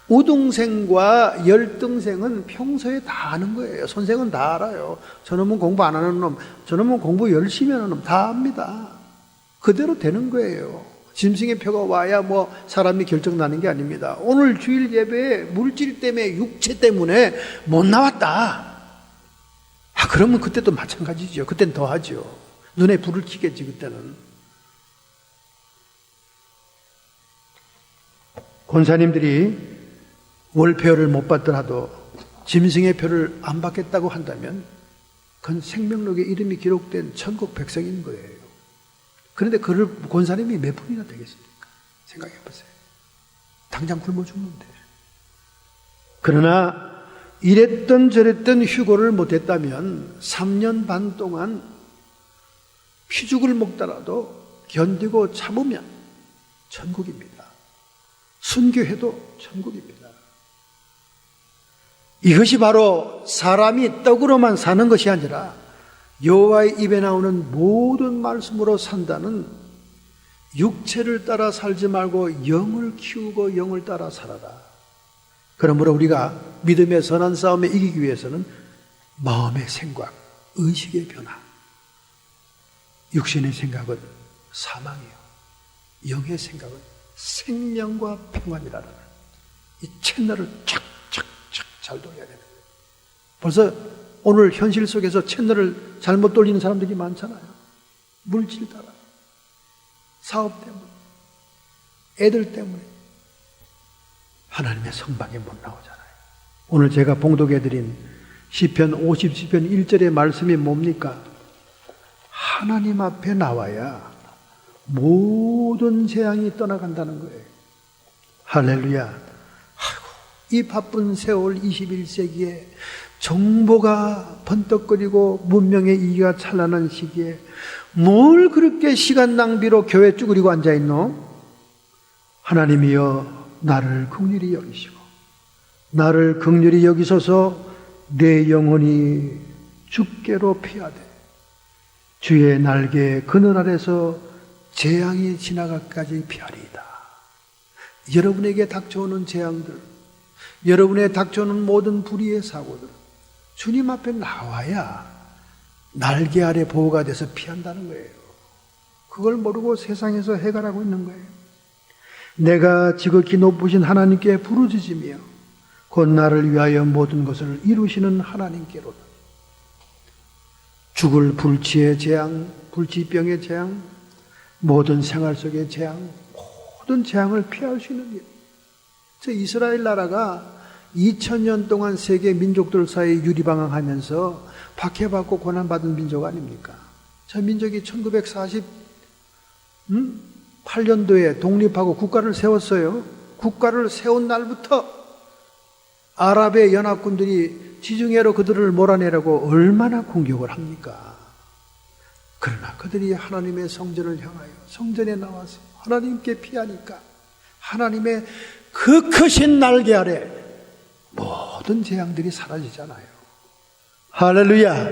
우등생과 열등생은 평소에 다 아는 거예요. 선생은 다 알아요. 저놈은 공부 안 하는 놈, 저놈은 공부 열심히 하는 놈 다 압니다. 그대로 되는 거예요. 짐승의 표가 와야 사람이 결정나는 게 아닙니다. 오늘 주일 예배에 물질 때문에, 육체 때문에 못 나왔다. 그러면 그때도 마찬가지죠. 그때는 더 하죠. 눈에 불을 켜겠지, 그때는. 권사님들이 월표를 못 받더라도 짐승의 표를 안 받겠다고 한다면 그건 생명록에 이름이 기록된 천국 백성인 거예요. 그런데 그를 권사님이 몇 분이나 되겠습니까? 생각해 보세요. 당장 굶어 죽는데. 그러나 이랬던 저랬던 휴고를 못했다면 3년 반 동안 피죽을 먹더라도 견디고 참으면 천국입니다. 순교해도 천국입니다. 이것이 바로 사람이 떡으로만 사는 것이 아니라 여호와의 입에 나오는 모든 말씀으로 산다는, 육체를 따라 살지 말고 영을 키우고 영을 따라 살아라. 그러므로 우리가 믿음의 선한 싸움에 이기기 위해서는 마음의 생각, 의식의 변화, 육신의 생각은 사망이요, 영의 생각은 생명과 평안이라는 이 채널을 착착착 잘 돌려야 되는 거예요. 벌써 오늘 현실 속에서 채널을 잘못 돌리는 사람들이 많잖아요. 물질 따라, 사업 때문에, 애들 때문에 하나님의 성방에 못 나오잖아요. 오늘 제가 봉독해드린 시편 50시편 1절의 말씀이 뭡니까? 하나님 앞에 나와야 모든 재앙이 떠나간다는 거예요. 할렐루야. 아이고, 이 바쁜 세월 21세기에 정보가 번떡거리고 문명의 이기가 찬란한 시기에 뭘 그렇게 시간 낭비로 교회 쭈그리고 앉아있노? 하나님이여 나를 긍휼히 여기시고 나를 긍휼히 여기소서. 내 영혼이 주께로 피하되 주의 날개 그늘 아래서 재앙이 지나가까지 피하리이다. 여러분에게 닥쳐오는 재앙들, 여러분에게 닥쳐오는 모든 불의의 사고들 주님 앞에 나와야 날개 아래 보호가 돼서 피한다는 거예요. 그걸 모르고 세상에서 해결하고 있는 거예요. 내가 지극히 높으신 하나님께 부르짖으며 곧 나를 위하여 모든 것을 이루시는 하나님께로다. 죽을 불치의 재앙, 불치병의 재앙, 모든 생활 속의 재앙, 모든 재앙을 피할 수 있는 일. 저 이스라엘 나라가 2000년 동안 세계 민족들 사이 유리방황하면서 박해받고 고난받은 민족 아닙니까? 저 민족이 1948년도에 독립하고 국가를 세웠어요. 국가를 세운 날부터 아랍의 연합군들이 지중해로 그들을 몰아내려고 얼마나 공격을 합니까? 그러나 그들이 하나님의 성전을 향하여 성전에 나와서 하나님께 피하니까 하나님의 그 크신 날개 아래 모든 재앙들이 사라지잖아요. 할렐루야.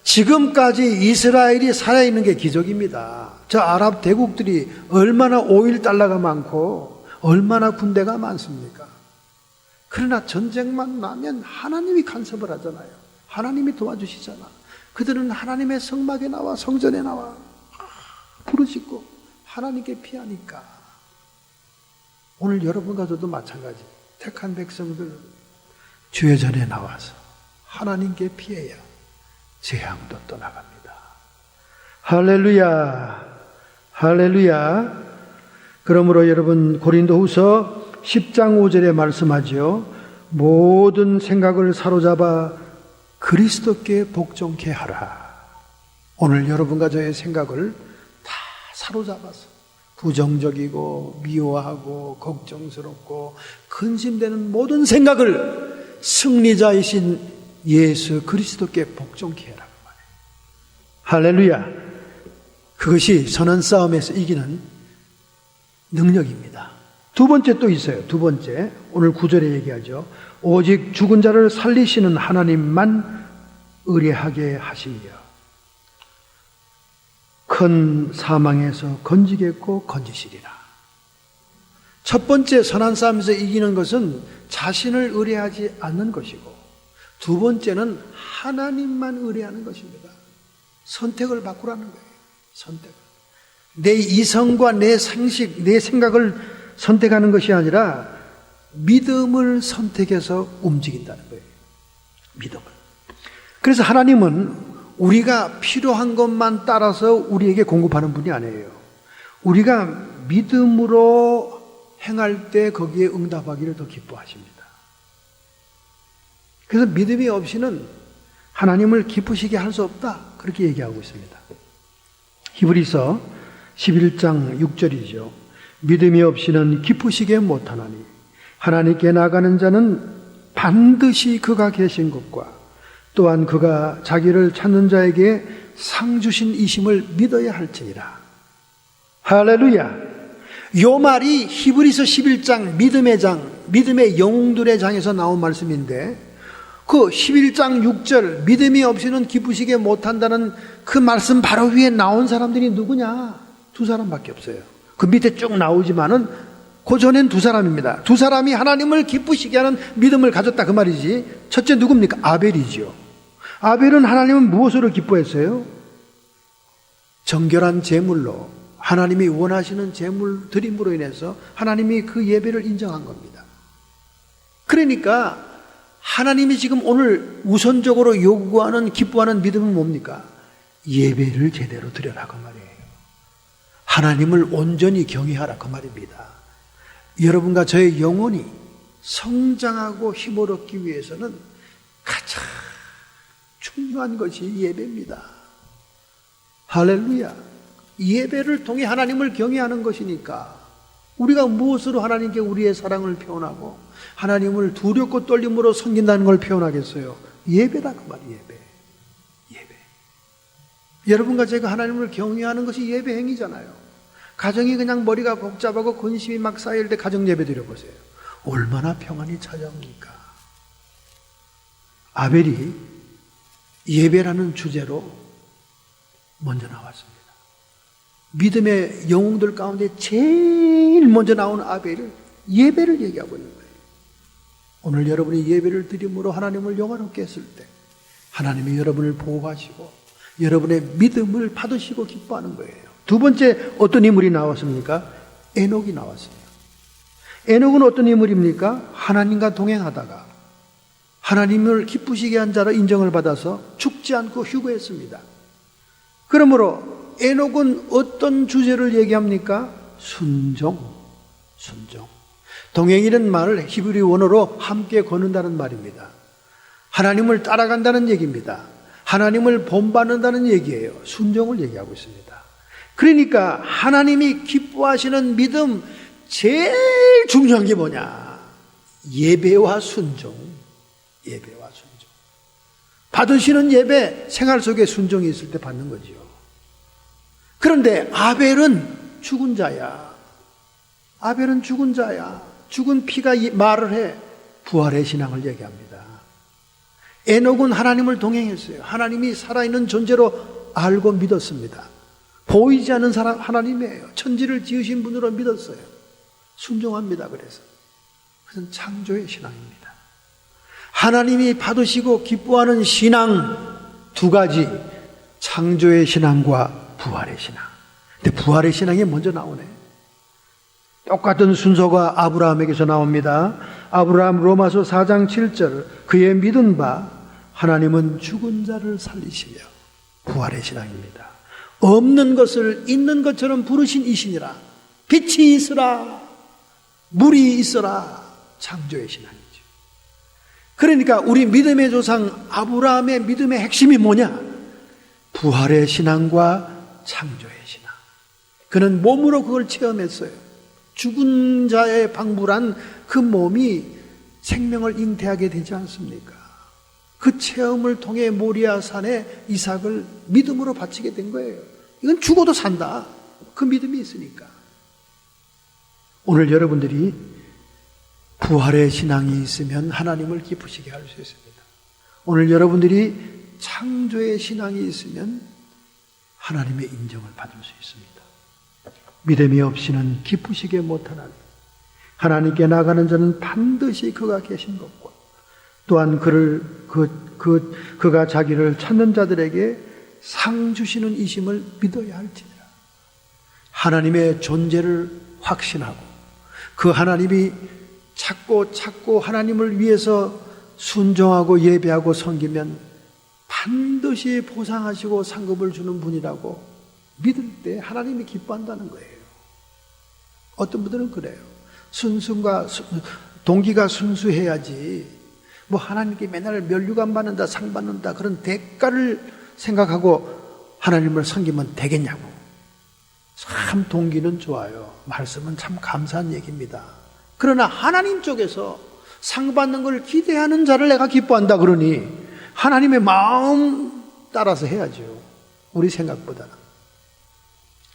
지금까지 이스라엘이 살아있는 게 기적입니다. 저 아랍 대국들이 얼마나 오일 달러가 많고 얼마나 군대가 많습니까? 그러나 전쟁만 나면 하나님이 간섭을 하잖아요. 하나님이 도와주시잖아. 그들은 하나님의 성막에 나와 성전에 나와 부르짖고 하나님께 피하니까. 오늘 여러분과 저도 마찬가지. 택한 백성들 주의 전에 나와서 하나님께 피해야 재앙도 떠나갑니다. 할렐루야. 할렐루야. 그러므로 여러분 고린도후서 10장 5절에 말씀하죠. 모든 생각을 사로잡아 그리스도께 복종케 하라. 오늘 여러분과 저의 생각을 다 사로잡아서 부정적이고 미워하고 걱정스럽고 근심되는 모든 생각을 승리자이신 예수 그리스도께 복종케 해라고 말해요. 할렐루야. 그것이 선한 싸움에서 이기는 능력입니다. 두 번째 또 있어요. 두 번째, 오늘 9절에 얘기하죠. 오직 죽은 자를 살리시는 하나님만 의뢰하게 하시며 큰 사망에서 건지겠고 건지시리라. 첫 번째 선한 싸움에서 이기는 것은 자신을 의뢰하지 않는 것이고, 두 번째는 하나님만 의뢰하는 것입니다. 선택을 바꾸라는 거예요. 선택. 내 이성과 내 상식, 내 생각을 선택하는 것이 아니라 믿음을 선택해서 움직인다는 거예요. 믿음을. 그래서 하나님은 우리가 필요한 것만 따라서 우리에게 공급하는 분이 아니에요. 우리가 믿음으로 행할 때 거기에 응답하기를 더 기뻐하십니다. 그래서 믿음이 없이는 하나님을 기쁘시게 할 수 없다. 그렇게 얘기하고 있습니다. 히브리서 11장 6절이죠. 믿음이 없이는 기쁘시게 못하나니 하나님께 나가는 자는 반드시 그가 계신 것과 또한 그가 자기를 찾는 자에게 상 주신 이심을 믿어야 할지니라. 할렐루야. 요 말이 히브리서 11장 믿음의 장, 믿음의 영웅들의 장에서 나온 말씀인데, 그 11장 6절 믿음이 없이는 기쁘시게 못한다는 그 말씀 바로 위에 나온 사람들이 누구냐? 두 사람밖에 없어요. 그 밑에 쭉 나오지만은 그 전엔 두 사람입니다. 두 사람이 하나님을 기쁘시게 하는 믿음을 가졌다 그 말이지. 첫째 누굽니까? 아벨이지요. 아벨은 하나님은 무엇으로 기뻐했어요? 정결한 제물로, 하나님이 원하시는 제물 드림으로 인해서 하나님이 그 예배를 인정한 겁니다. 그러니까 하나님이 지금 오늘 우선적으로 요구하는, 기뻐하는 믿음은 뭡니까? 예배를 제대로 드려라 그 말이에요. 하나님을 온전히 경외하라 그 말입니다. 여러분과 저의 영혼이 성장하고 힘을 얻기 위해서는 가장 중요한 것이 예배입니다. 할렐루야. 예배를 통해 하나님을 경외하는 것이니까 우리가 무엇으로 하나님께 우리의 사랑을 표현하고 하나님을 두렵고 떨림으로 섬긴다는 걸 표현하겠어요? 예배다 그 말이에요. 예배. 여러분과 제가 하나님을 경외하는 것이 예배 행위잖아요. 가정이 그냥 머리가 복잡하고 근심이 막 쌓일 때 가정 예배 드려보세요. 얼마나 평안이 찾아옵니까? 아벨이 예배라는 주제로 먼저 나왔습니다. 믿음의 영웅들 가운데 제일 먼저 나온 아벨은 예배를 얘기하고 있는 거예요. 오늘 여러분이 예배를 드림으로 하나님을 영화롭게 했을 때 하나님이 여러분을 보호하시고 여러분의 믿음을 받으시고 기뻐하는 거예요. 두 번째 어떤 인물이 나왔습니까? 에녹이 나왔습니다. 에녹은 어떤 인물입니까? 하나님과 동행하다가 하나님을 기쁘시게 한 자로 인정을 받아서 죽지 않고 휴거했습니다. 그러므로 에녹은 어떤 주제를 얘기합니까? 순종. 동행이라는 말을 히브리 원어로 함께 걷는다는 말입니다. 하나님을 따라간다는 얘기입니다. 하나님을 본받는다는 얘기예요. 순종을 얘기하고 있습니다. 그러니까 하나님이 기뻐하시는 믿음 제일 중요한 게 뭐냐? 예배와 순종. 받으시는 예배, 생활 속에 순종이 있을 때 받는 거지요. 그런데 아벨은 죽은 자야. 죽은 피가 말을 해. 부활의 신앙을 얘기합니다. 에녹은 하나님을 동행했어요. 하나님이 살아있는 존재로 알고 믿었습니다. 보이지 않는 사람 하나님이에요. 천지를 지으신 분으로 믿었어요. 순종합니다. 그것은 창조의 신앙입니다. 하나님이 받으시고 기뻐하는 신앙 두 가지, 창조의 신앙과 부활의 신앙. 근데 부활의 신앙이 먼저 나오네. 똑같은 순서가 아브라함에게서 나옵니다. 아브라함 로마서 4장 7절 그의 믿은 바 하나님은 죽은 자를 살리시며 부활의 신앙입니다. 없는 것을 있는 것처럼 부르신 이시니라. 빛이 있으라 물이 있어라. 창조의 신앙이죠. 그러니까 우리 믿음의 조상 아브라함의 믿음의 핵심이 뭐냐? 부활의 신앙과 창조의 신앙. 그는 몸으로 그걸 체험했어요. 죽은 자의 방불한 그 몸이 생명을 잉태하게 되지 않습니까? 그 체험을 통해 모리아 산에 이삭을 믿음으로 바치게 된 거예요. 이건 죽어도 산다. 그 믿음이 있으니까. 오늘 여러분들이 부활의 신앙이 있으면 하나님을 기쁘시게 할 수 있습니다. 오늘 여러분들이 창조의 신앙이 있으면 하나님의 인정을 받을 수 있습니다. 믿음이 없이는 기쁘시게 못하나니 하나님께 나가는 자는 반드시 그가 계신 것과 또한 그가 자기를 찾는 자들에게 상 주시는 이심을 믿어야 할지니라. 하나님의 존재를 확신하고 그 하나님이 찾고 하나님을 위해서 순종하고 예배하고 섬기면 반드시 보상하시고 상급을 주는 분이라고 믿을 때 하나님이 기뻐한다는 거예요. 어떤 분들은 그래요. 동기가 순수해야지 뭐 하나님께 맨날 면류관 받는다 상 받는다 그런 대가를 생각하고 하나님을 섬기면 되겠냐고. 참 동기는 좋아요. 말씀은 참 감사한 얘기입니다. 그러나 하나님 쪽에서 상 받는 걸 기대하는 자를 내가 기뻐한다 그러니 하나님의 마음 따라서 해야죠. 우리 생각보다는.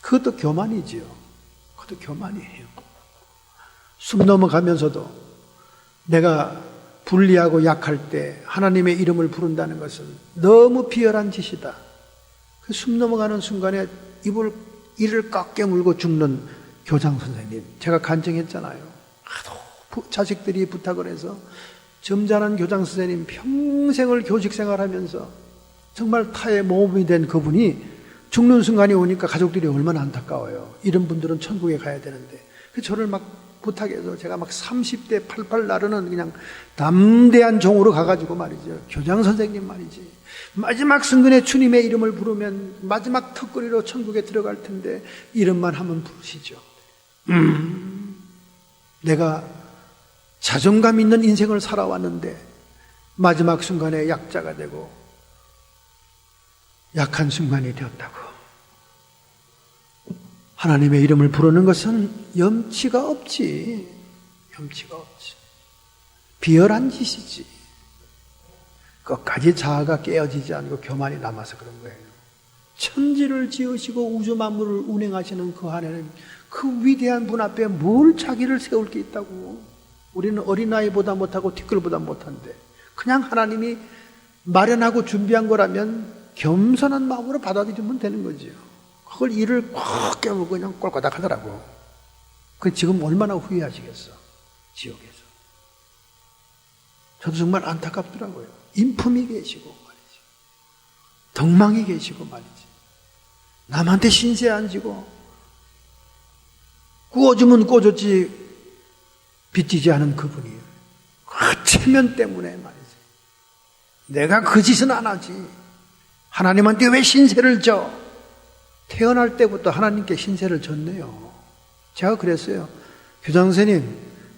그것도 교만이지요. 그것도 교만이에요. 숨 넘어가면서도 내가 불리하고 약할 때 하나님의 이름을 부른다는 것은 너무 비열한 짓이다. 그 숨 넘어가는 순간에 이를 꽉 깨물고 죽는 교장 선생님, 제가 간증했잖아요. 하도 자식들이 부탁을 해서 점잖은 교장 선생님 평생을 교직 생활하면서 정말 타의 모범이 된 그분이 죽는 순간이 오니까 가족들이 얼마나 안타까워요. 이런 분들은 천국에 가야 되는데. 저를 막 부탁해서 제가 막 30대 88 나르는 그냥 담대한 종으로 가가지고 말이죠. 교장 선생님 말이지. 마지막 순간에 주님의 이름을 부르면 마지막 턱걸이로 천국에 들어갈 텐데 이름만 하면 부르시죠. 내가 자존감 있는 인생을 살아왔는데 마지막 순간에 약자가 되고 약한 순간이 되었다고. 하나님의 이름을 부르는 것은 염치가 없지. 염치가 없지. 비열한 짓이지. 끝까지 자아가 깨어지지 않고 교만이 남아서 그런 거예요. 천지를 지으시고 우주 만물을 운행하시는 그 안에는 그 위대한 분 앞에 뭘 자기를 세울 게 있다고. 우리는 어린아이보다 못하고 티끌보다 못한데 그냥 하나님이 마련하고 준비한 거라면 겸손한 마음으로 받아들이면 되는 거지요. 그걸 이를 꽉 깨물고 그냥 꼴까닥 하더라고. 그 지금 얼마나 후회하시겠어. 지옥에서. 저도 정말 안타깝더라고요. 인품이 계시고 말이지. 덕망이 계시고 말이지. 남한테 신세 안 지고 구워주면 구워줬지 빚지지 않은 그분이 그 체면 때문에 말이지. 내가 그 짓은 안 하지. 하나님한테 왜 신세를 져? 태어날 때부터 하나님께 신세를 졌네요. 제가 그랬어요. 교장 선생님,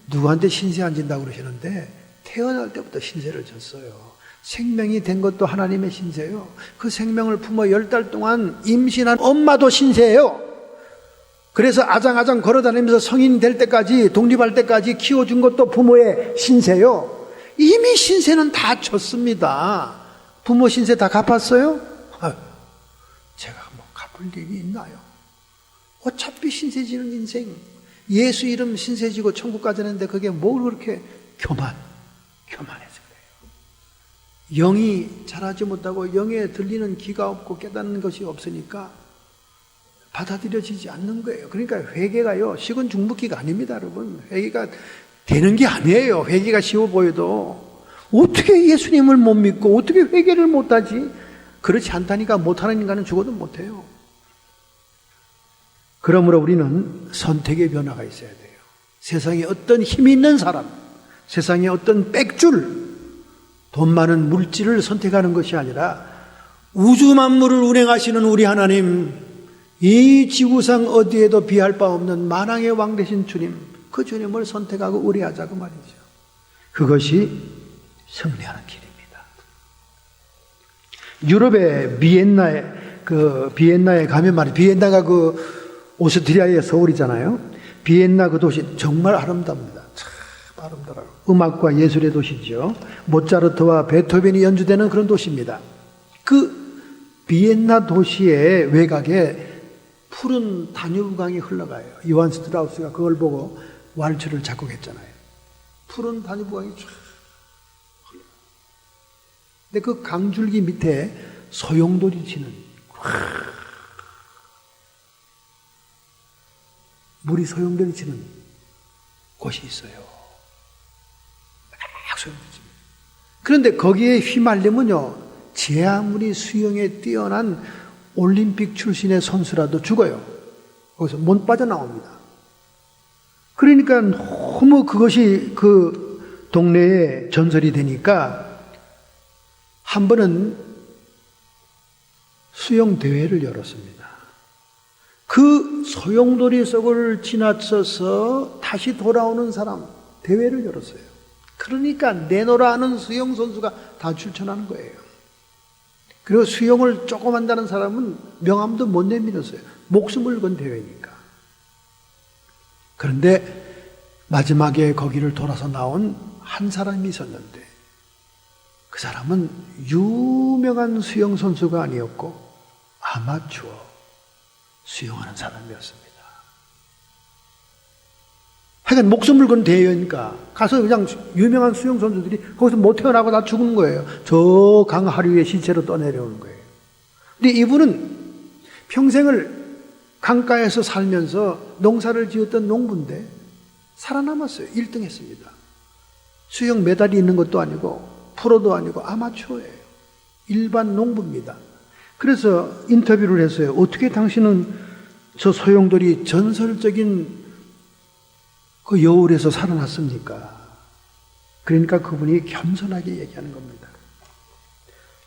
누구한테 신세 안 진다고 그러시는데 태어날 때부터 신세를 졌어요. 생명이 된 것도 하나님의 신세예요. 그 생명을 품어 10달 동안 임신한 엄마도 신세예요. 그래서 아장아장 걸어다니면서 성인 될 때까지, 독립할 때까지 키워준 것도 부모의 신세예요. 이미 신세는 다 졌습니다. 부모 신세 다 갚았어요? 제가 뭐 갚을 일이 있나요? 어차피 신세지는 인생, 예수 이름 신세지고 천국 가자는데 그게 뭘 그렇게 교만해서 그래요. 영이 자라지 못하고 영에 들리는 귀가 없고 깨닫는 것이 없으니까 받아들여지지 않는 거예요. 그러니까 회개가요, 식은 죽 먹기가 아닙니다, 여러분. 회개가 되는 게 아니에요. 회개가 쉬워 보여도. 어떻게 예수님을 못 믿고 어떻게 회개를 못하지? 그렇지 않다니까. 못하는 인간은 죽어도 못해요. 그러므로 우리는 선택의 변화가 있어야 돼요. 세상에 어떤 힘 있는 사람, 세상에 어떤 빽줄, 돈 많은 물질을 선택하는 것이 아니라 우주 만물을 운행하시는 우리 하나님, 이 지구상 어디에도 비할 바 없는 만왕의 왕 되신 주님, 그 주님을 선택하고 의뢰하자고 말이죠. 그것이 승리하는 길입니다. 유럽의 비엔나에 그 비엔나에 가면 말이에요. 비엔나가 그 오스트리아의 서울이잖아요. 비엔나 그 도시 정말 아름답니다. 참 아름다워요. 음악과 예술의 도시죠. 모차르트와 베토벤이 연주되는 그런 도시입니다. 그 비엔나 도시의 외곽에 푸른 다뉴브강이 흘러가요. 요한 스트라우스가 그걸 보고 왈츠를 작곡했잖아요. 푸른 다뉴브강이 쫙 흘러가요. 근데 그 강줄기 밑에 소용돌이 치는 물이 소용돌이 치는 곳이 있어요. 막 소용돌이 칩니다. 그런데 거기에 휘말리면요, 제 아무리 수영에 뛰어난 올림픽 출신의 선수라도 죽어요. 거기서 못 빠져나옵니다. 그러니까 너무 그것이 그 동네에 전설이 되니까 한 번은 수영 대회를 열었습니다. 그 소용돌이 속을 지나쳐서 다시 돌아오는 사람 대회를 열었어요. 그러니까 내노라 하는 수영 선수가 다 출전하는 거예요. 그리고 수영을 조금 한다는 사람은 명함도 못 내밀었어요. 목숨을 건 대회니까. 그런데 마지막에 거기를 돌아서 나온 한 사람이 있었는데 그 사람은 유명한 수영 선수가 아니었고 아마추어 수영하는 사람이었습니다. 하여간 목숨을 건 대회니까 가서 그냥 유명한 수영 선수들이 거기서 못 태어나고 다 죽는 거예요. 저 강 하류에 시체로 떠내려오는 거예요. 근데 이분은 평생을 강가에서 살면서 농사를 지었던 농부인데 살아남았어요. 1등 했습니다. 수영 메달이 있는 것도 아니고 프로도 아니고 아마추어예요. 일반 농부입니다. 그래서 인터뷰를 했어요. 어떻게 당신은 저 소용돌이 전설적인 그 여울에서 살아났습니까? 그러니까 그분이 겸손하게 얘기하는 겁니다.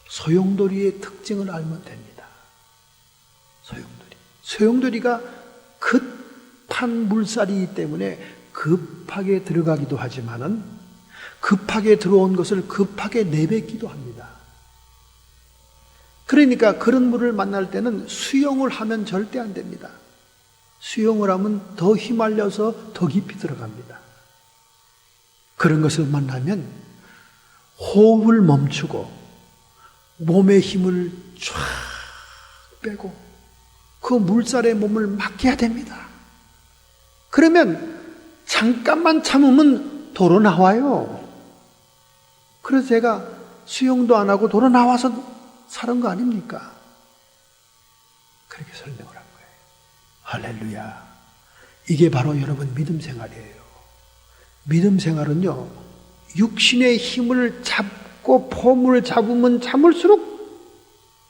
소용돌이의 특징을 알면 됩니다. 소용돌이가 급한 물살이기 때문에 급하게 들어가기도 하지만은 급하게 들어온 것을 급하게 내뱉기도 합니다. 그러니까 그런 물을 만날 때는 수영을 하면 절대 안 됩니다. 수영을 하면 더 휘말려서 더 깊이 들어갑니다. 그런 것을 만나면 호흡을 멈추고 몸의 힘을 쫙 빼고 그 물살에 몸을 맡겨야 됩니다. 그러면 잠깐만 참으면 도로 나와요. 그래서 제가 수영도 안 하고 도로 나와서 사는 거 아닙니까? 그렇게 설명을 한 거예요. 할렐루야. 이게 바로 여러분 믿음 생활이에요. 믿음 생활은요, 육신의 힘을 잡고 폼을 잡으면 잡을수록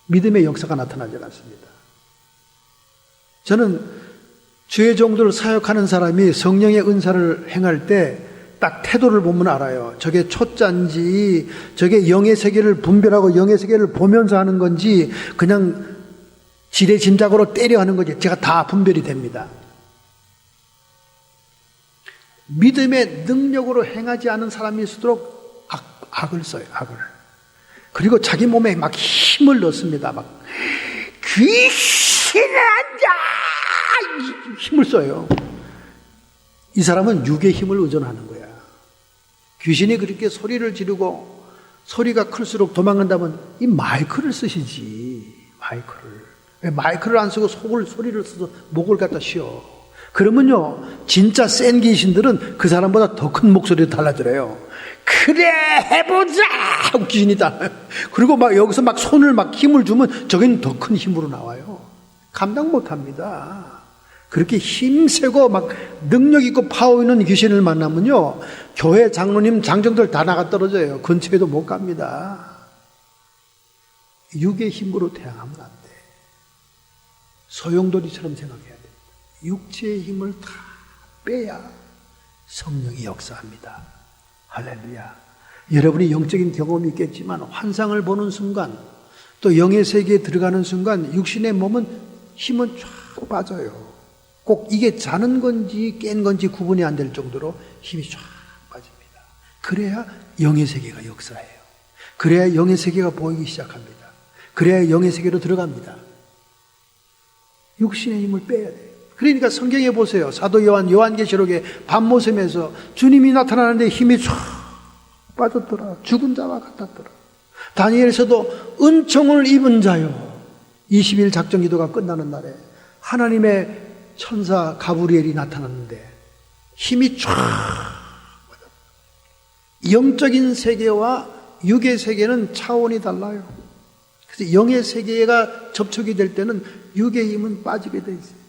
믿음의 역사가 나타나지 않습니다. 저는 주의 종들 사역하는 사람이 성령의 은사를 행할 때 딱 태도를 보면 알아요. 저게 초짜인지 저게 영의 세계를 분별하고 영의 세계를 보면서 하는 건지 그냥 지레짐작으로 때려 하는 건지 제가 다 분별이 됩니다. 믿음의 능력으로 행하지 않은 사람일수록 악을 써요. 악을. 그리고 자기 몸에 막 힘을 넣습니다. 막 귀신을 앉아 힘을 써요. 이 사람은 육의 힘을 의존하는 거야. 귀신이 그렇게 소리를 지르고 소리가 클수록 도망간다면 이 마이크를 쓰시지. 마이크를. 왜 마이크를 안 쓰고 소리를 써서 목을 갖다 쉬어. 그러면요, 진짜 센 귀신들은 그 사람보다 더 큰 목소리로 달라들어요. 그래, 해보자! 하고 귀신이 달라요. 그리고 막 여기서 막 손을 막 힘을 주면 저기는 더 큰 힘으로 나와요. 감당 못 합니다. 그렇게 힘세고 막 능력 있고 파워 있는 귀신을 만나면요, 교회 장로님, 장정들 다 나가 떨어져요. 근처에도 못 갑니다. 육의 힘으로 대항하면 안 돼. 소용돌이처럼 생각해야 됩니다. 육체의 힘을 다 빼야 성령이 역사합니다. 할렐루야. 여러분이 영적인 경험이 있겠지만 환상을 보는 순간 또 영의 세계에 들어가는 순간 육신의 몸은 힘은 쫙 빠져요. 꼭 이게 자는 건지 깬 건지 구분이 안 될 정도로 힘이 쫙 빠집니다. 그래야 영의 세계가 역사해요. 그래야 영의 세계가 보이기 시작합니다. 그래야 영의 세계로 들어갑니다. 육신의 힘을 빼야 돼요. 그러니까 성경에 보세요. 사도 요한계시록에 밤모섬에서 주님이 나타나는데 힘이 쫙 빠졌더라. 죽은 자와 같았더라. 다니엘서도 은총을 입은 자요. 20일 작정기도가 끝나는 날에 하나님의 천사 가브리엘이 나타났는데 힘이 쫙 빠졌다. 영적인 세계와 육의 세계는 차원이 달라요. 그래서 영의 세계가 접촉이 될 때는 육의 힘은 빠지게 돼 있어요.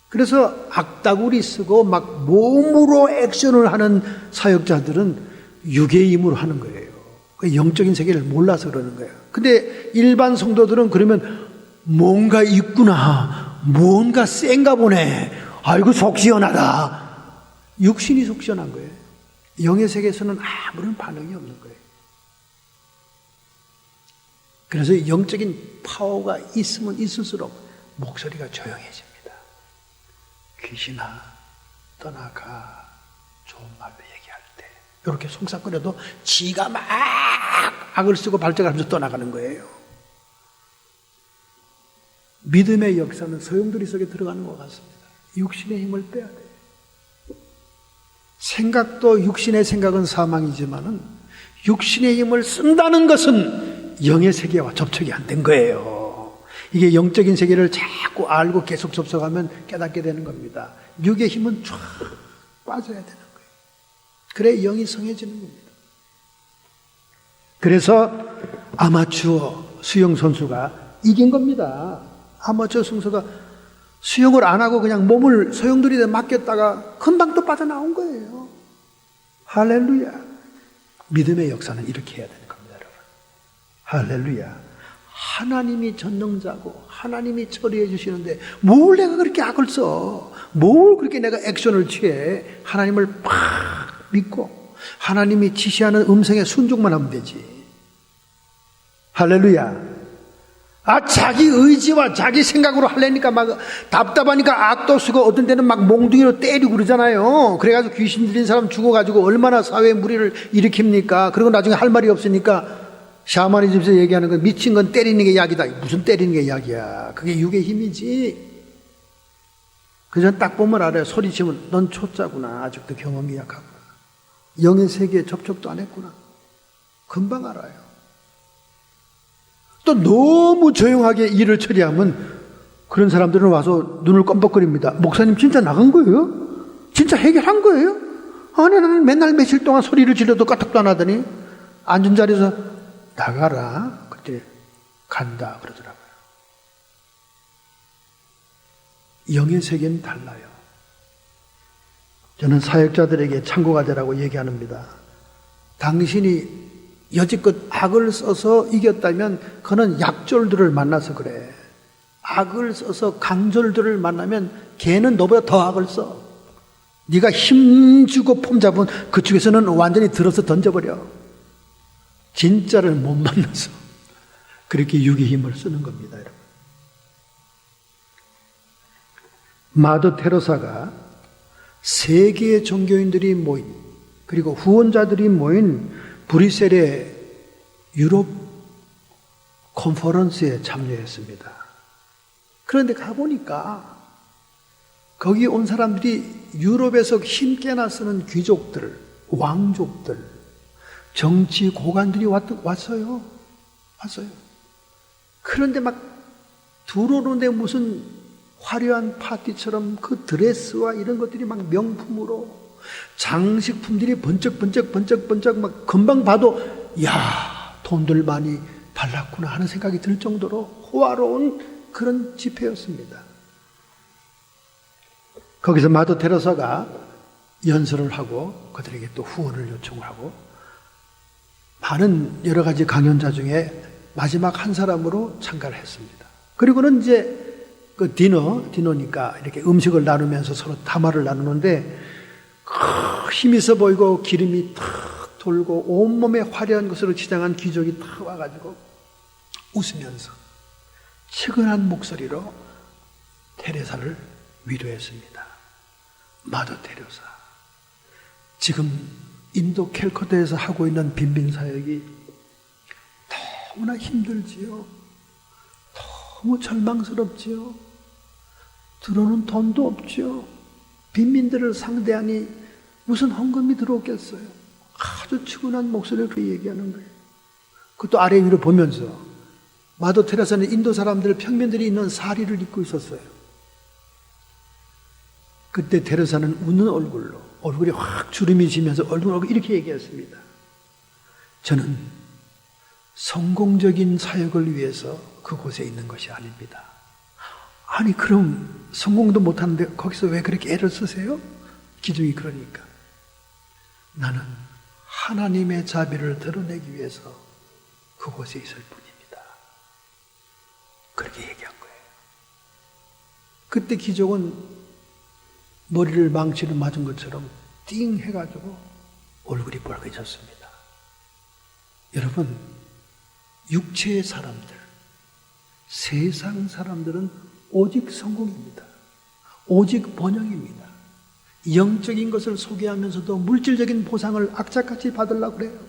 그래서 악다구리 쓰고 막 몸으로 액션을 하는 사역자들은 육의 힘으로 하는 거예요. 영적인 세계를 몰라서 그러는 거예요. 근데 일반 성도들은 그러면 뭔가 있구나, 뭔가 센가 보네, 아이고 속 시원하다. 육신이 속 시원한 거예요. 영의 세계에서는 아무런 반응이 없는 거예요. 그래서 영적인 파워가 있으면 있을수록 목소리가 조용해집니다. 귀신아 떠나가, 좋은 말로 얘기할 때 이렇게 속삭거려도 지가 막 악을 쓰고 발작하면서 떠나가는 거예요. 믿음의 역사는 소용돌이 속에 들어가는 것 같습니다. 육신의 힘을 빼야 돼요. 생각도, 육신의 생각은 사망이지만은 육신의 힘을 쓴다는 것은 영의 세계와 접촉이 안 된 거예요. 이게 영적인 세계를 자꾸 알고 계속 접속하면 깨닫게 되는 겁니다. 육의 힘은 쫙 빠져야 되는 거예요. 그래 영이 성해지는 겁니다. 그래서 아마추어 수영 선수가 이긴 겁니다. 아마추어 선수가 수영을 안 하고 그냥 몸을 소용돌이에 맡겼다가 금방 또 빠져나온 거예요. 할렐루야. 믿음의 역사는 이렇게 해야 되는 겁니다, 여러분. 할렐루야. 하나님이 전능자고 하나님이 처리해 주시는데 뭘 내가 그렇게 악을 써? 뭘 그렇게 내가 액션을 취해? 하나님을 팍 믿고 하나님이 지시하는 음성에 순종만 하면 되지. 할렐루야. 자기 의지와 자기 생각으로 하려니까 막 답답하니까 악도 쓰고 어떤 때는 막 몽둥이로 때리고 그러잖아요. 그래가지고 귀신 들린 사람 죽어가지고 얼마나 사회에 무리를 일으킵니까? 그리고 나중에 할 말이 없으니까 샤머니즘에서 얘기하는 건 미친 건 때리는 게 약이다. 무슨 때리는 게 약이야. 그게 육의 힘이지. 그래서 딱 보면 알아요. 소리치면 넌 초짜구나. 아직도 경험이 약하구나. 영의 세계에 접촉도 안 했구나. 금방 알아요. 또 너무 조용하게 일을 처리하면 그런 사람들은 와서 눈을 껌뻑거립니다. 목사님 진짜 나간 거예요? 진짜 해결한 거예요? 아니 나는 맨날 며칠 동안 소리를 질러도 까딱도 안 하더니 앉은 자리에서 나가라. 그때 간다 그러더라고요. 영의 세계는 달라요. 저는 사역자들에게 참고가 되라고 얘기합니다. 당신이 여지껏 악을 써서 이겼다면 그는 약졸들을 만나서 그래. 악을 써서 강졸들을 만나면 걔는 너보다 더 악을 써. 네가 힘주고 폼 잡은 그쪽에서는 완전히 들어서 던져버려. 진짜를 못 만나서 그렇게 육의 힘을 쓰는 겁니다, 여러분. 마더 테레사가 세계의 종교인들이 모인, 그리고 후원자들이 모인 브뤼셀의 유럽 컨퍼런스에 참여했습니다. 그런데 가보니까 거기 온 사람들이 유럽에서 힘께나 쓰는 귀족들, 왕족들, 정치 고관들이 왔어요. 그런데 막 들어오는데 무슨 화려한 파티처럼 그 드레스와 이런 것들이 막 명품으로 장식품들이 번쩍 막 금방 봐도 야, 돈들 많이 발랐구나 하는 생각이 들 정도로 호화로운 그런 집회였습니다. 거기서 마더 테레사가 연설을 하고 그들에게 또 후원을 요청을 하고 많은 여러 가지 강연자 중에 마지막 한 사람으로 참가를 했습니다. 그리고는 이제 그 디너니까 이렇게 음식을 나누면서 서로 담화를 나누는데 힘 있어 보이고 기름이 탁 돌고 온몸에 화려한 것으로 치장한 귀족이 탁 와가지고 웃으면서 측은한 목소리로 테레사를 위로했습니다. 마더 테레사, 지금 인도 캘커타에서 하고 있는 빈빈 사역이 너무나 힘들지요. 너무 절망스럽지요. 들어오는 돈도 없지요. 빈민들을 상대하니 무슨 헌금이 들어오겠어요. 아주 측은한 목소리로 그 얘기하는 거예요. 그것도 아래 위로 보면서 마더 테레사는 인도 사람들, 평민들이 있는 사리를 입고 있었어요. 그때 테레사는 웃는 얼굴로, 얼굴이 확 주름이 지면서 얼굴 이렇게 얘기했습니다. 저는 성공적인 사역을 위해서 그곳에 있는 것이 아닙니다. 아니 그럼 성공도 못하는데 거기서 왜 그렇게 애를 쓰세요? 기둥이 그러니까 나는 하나님의 자비를 드러내기 위해서 그곳에 있을 뿐입니다. 그렇게 얘기한 거예요. 그때 기종은 머리를 망치로 맞은 것처럼 띵 해가지고 얼굴이 빨개졌습니다. 여러분, 육체의 사람들, 세상 사람들은 오직 성공입니다. 오직 번영입니다. 영적인 것을 소개하면서도 물질적인 보상을 악착같이 받으려고 그래요.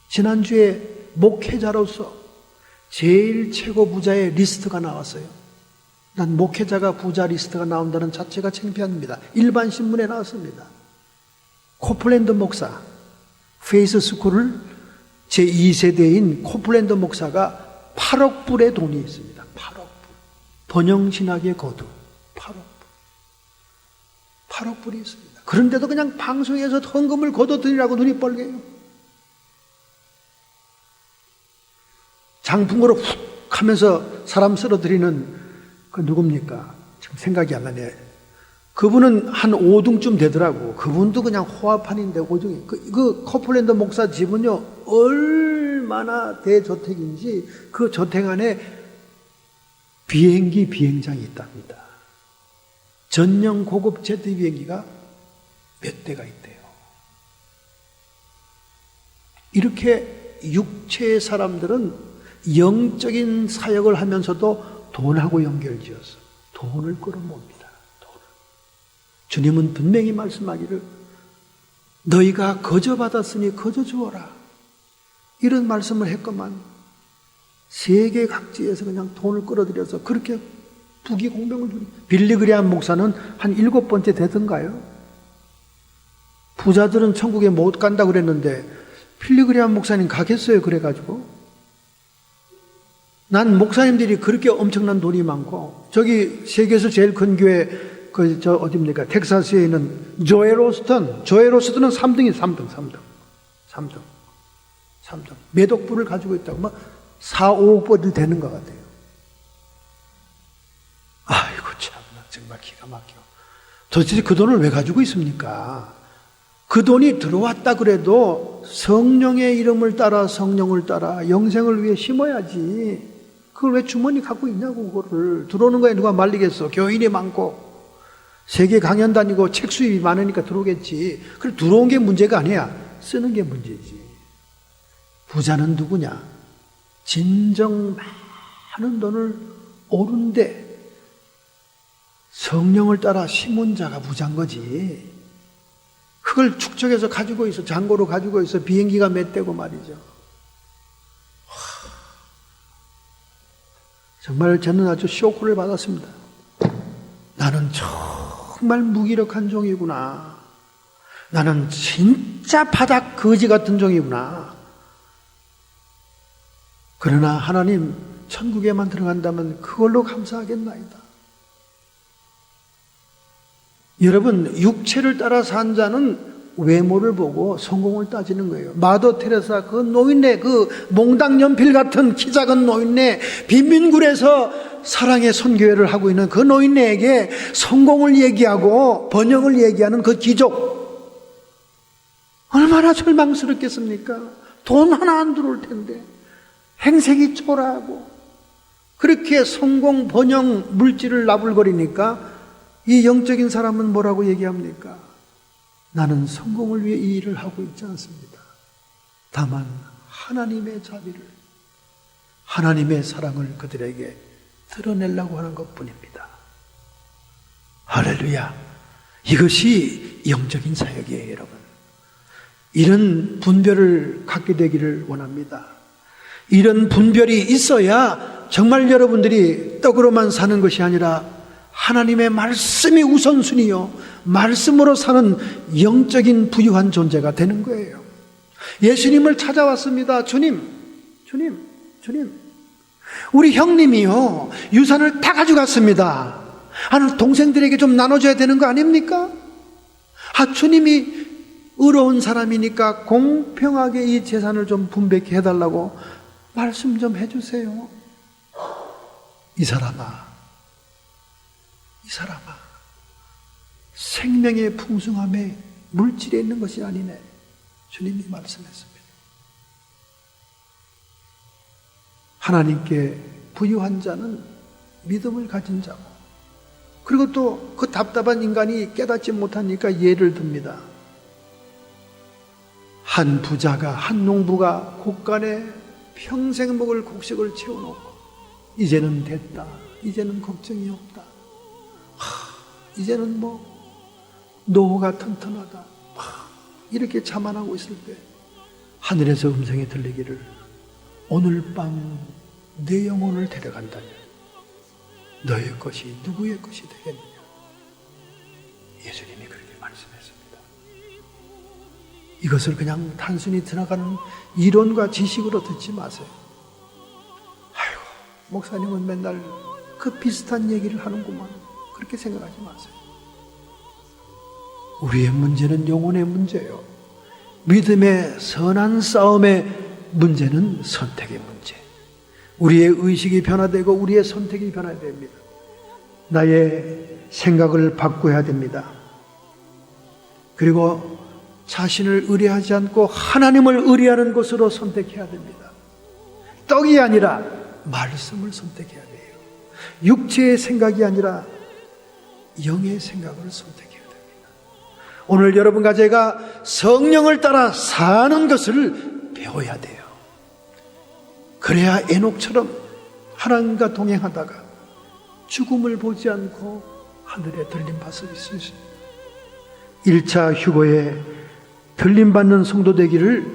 지난주에 목회자로서 제일 최고 부자의 리스트가 나왔어요. 난 목회자가 부자 리스트가 나온다는 자체가 창피합니다. 일반 신문에 나왔습니다. 코플랜드 목사, 페이스 스쿨을 제2세대인 코플랜드 목사가 8억 불의 돈이 있습니다. 8억 불. 번영신학의 거두 8억 불. 8억 불이 있습니다. 그런데도 그냥 방송에서 헌금을 거둬들이라고 눈이 뻘개요. 장풍으로 훅 하면서 사람 쓸어들이는 그 누굽니까? 지금 생각이 안 나네. 그분은 한 5등쯤 되더라고. 그분도 그냥 호화판인데 5등이. 그 코플랜드 목사 집은요, 얼마나 대저택인지 그 저택 안에 비행기 비행장이 있답니다. 전용 고급 제트 비행기가 몇 대가 있대요. 이렇게 육체의 사람들은 영적인 사역을 하면서도 돈하고 연결지어서 돈을 끌어모읍니다. 돈을. 주님은 분명히 말씀하기를 너희가 거저 받았으니 거저 주어라. 이런 말씀을 했건만 세계 각지에서 그냥 돈을 끌어들여서 그렇게 부귀공명을 누리. 빌리그레암 목사는 한 7번째 되던가요? 부자들은 천국에 못 간다고 그랬는데 빌리그레암 목사님 가겠어요? 그래가지고 난 목사님들이 그렇게 엄청난 돈이 많고 저기 세계에서 제일 큰 교회 어디입니까? 텍사스에 있는 조엘 오스턴은 3등이 3등 몇 억 불을 가지고 있다고 막 4, 5억 불이 되는 것 같아요. 아이고 참나 정말 기가 막혀. 도대체 그 돈을 왜 가지고 있습니까? 그 돈이 들어왔다 그래도 성령의 이름을 따라 성령을 따라 영생을 위해 심어야지. 그걸 왜 주머니 갖고 있냐고. 그거를 들어오는 거에 누가 말리겠어. 교인이 많고 세계 강연 다니고 책 수입이 많으니까 들어오겠지. 그래 들어온 게 문제가 아니야. 쓰는 게 문제지. 부자는 누구냐? 진정 많은 돈을 오른데 성령을 따라 심은 자가 부자인 거지. 그걸 축적해서 가지고 있어. 잔고로 가지고 있어. 비행기가 몇 대고 말이죠. 정말 저는 아주 쇼크를 받았습니다. 나는 정말 무기력한 종이구나. 나는 진짜 바닥 거지 같은 종이구나. 그러나 하나님 천국에만 들어간다면 그걸로 감사하겠나이다. 여러분, 육체를 따라 산 자는 외모를 보고 성공을 따지는 거예요. 마더 테레사 그 노인네, 그 몽당 연필 같은 키 작은 노인네, 빈민굴에서 사랑의 선교회를 하고 있는 그 노인네에게 성공을 얘기하고 번영을 얘기하는 그 기적, 얼마나 절망스럽겠습니까? 돈 하나 안 들어올 텐데 행색이 초라하고 그렇게 성공, 번영, 물질을 나불거리니까 이 영적인 사람은 뭐라고 얘기합니까? 나는 성공을 위해 이 일을 하고 있지 않습니다. 다만 하나님의 자비를, 하나님의 사랑을 그들에게 드러내려고 하는 것뿐입니다. 할렐루야. 이것이 영적인 사역이에요, 여러분. 이런 분별을 갖게 되기를 원합니다. 이런 분별이 있어야 정말 여러분들이 떡으로만 사는 것이 아니라 하나님의 말씀이 우선순위요, 말씀으로 사는 영적인 부유한 존재가 되는 거예요. 예수님을 찾아왔습니다. 주님, 우리 형님이요, 유산을 다 가져갔습니다. 동생들에게 좀 나눠줘야 되는 거 아닙니까? 주님이 의로운 사람이니까 공평하게 이 재산을 좀 분배케 해달라고 말씀 좀 해주세요. 이 사람아, 생명의 풍성함에 물질에 있는 것이 아니네. 주님이 말씀했습니다. 하나님께 부유한 자는 믿음을 가진 자고, 그리고 또 그 답답한 인간이 깨닫지 못하니까 예를 듭니다. 한 부자가, 한 농부가 곳간에 평생 먹을 곡식을 채워놓고 이제는 됐다, 이제는 걱정이 없다, 이제는 노후가 튼튼하다, 이렇게 자만하고 있을 때 하늘에서 음성이 들리기를, 오늘 밤 내 영혼을 데려간다면 너의 것이 누구의 것이 되겠느냐. 예수님이 그렇게 말씀했습니다. 이것을 그냥 단순히 지나가는 이론과 지식으로 듣지 마세요. 아이고, 목사님은 맨날 그 비슷한 얘기를 하는구만, 그렇게 생각하지 마세요. 우리의 문제는 영혼의 문제예요. 믿음의 선한 싸움의 문제는 선택의 문제. 우리의 의식이 변화되고 우리의 선택이 변화해야 됩니다. 나의 생각을 바꿔야 됩니다. 그리고 자신을 의뢰하지 않고 하나님을 의뢰하는 것으로 선택해야 됩니다. 떡이 아니라 말씀을 선택해야 돼요. 육체의 생각이 아니라 영의 생각을 선택해야 됩니다. 오늘 여러분과 제가 성령을 따라 사는 것을 배워야 돼요. 그래야 에녹처럼 하나님과 동행하다가 죽음을 보지 않고 하늘에 들림받을 수 있습니다. 1차 휴거에 들림받는 성도 되기를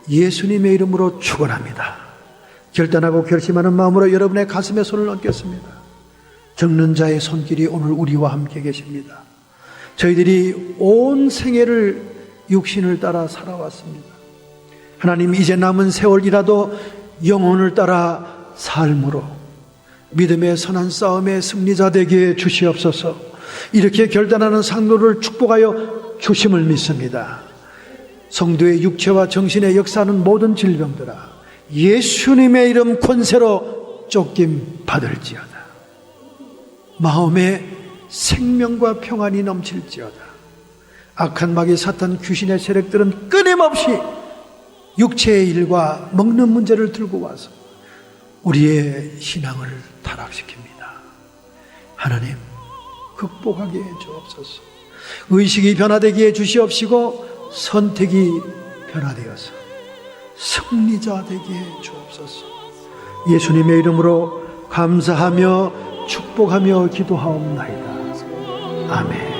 예수님의 이름으로 축원합니다. 결단하고 결심하는 마음으로 여러분의 가슴에 손을 얹겠습니다. 적는 자의 손길이 오늘 우리와 함께 계십니다. 저희들이 온 생애를 육신을 따라 살아왔습니다. 하나님, 이제 남은 세월이라도 영혼을 따라 삶으로 믿음의 선한 싸움의 승리자 되게 주시옵소서. 이렇게 결단하는 상도를 축복하여 주심을 믿습니다. 성도의 육체와 정신에 역사하는 모든 질병들아, 예수님의 이름 권세로 쫓김 받을지어다. 마음에 생명과 평안이 넘칠지어다. 악한 마귀 사탄 귀신의 세력들은 끊임없이 육체의 일과 먹는 문제를 들고 와서 우리의 신앙을 타락시킵니다. 하나님, 극복하게 해 주옵소서. 의식이 변화되게 해 주시옵시고 선택이 변화되어서 승리자 되게 해 주옵소서. 예수님의 이름으로 감사하며 축복하며 기도하옵나이다. 아멘.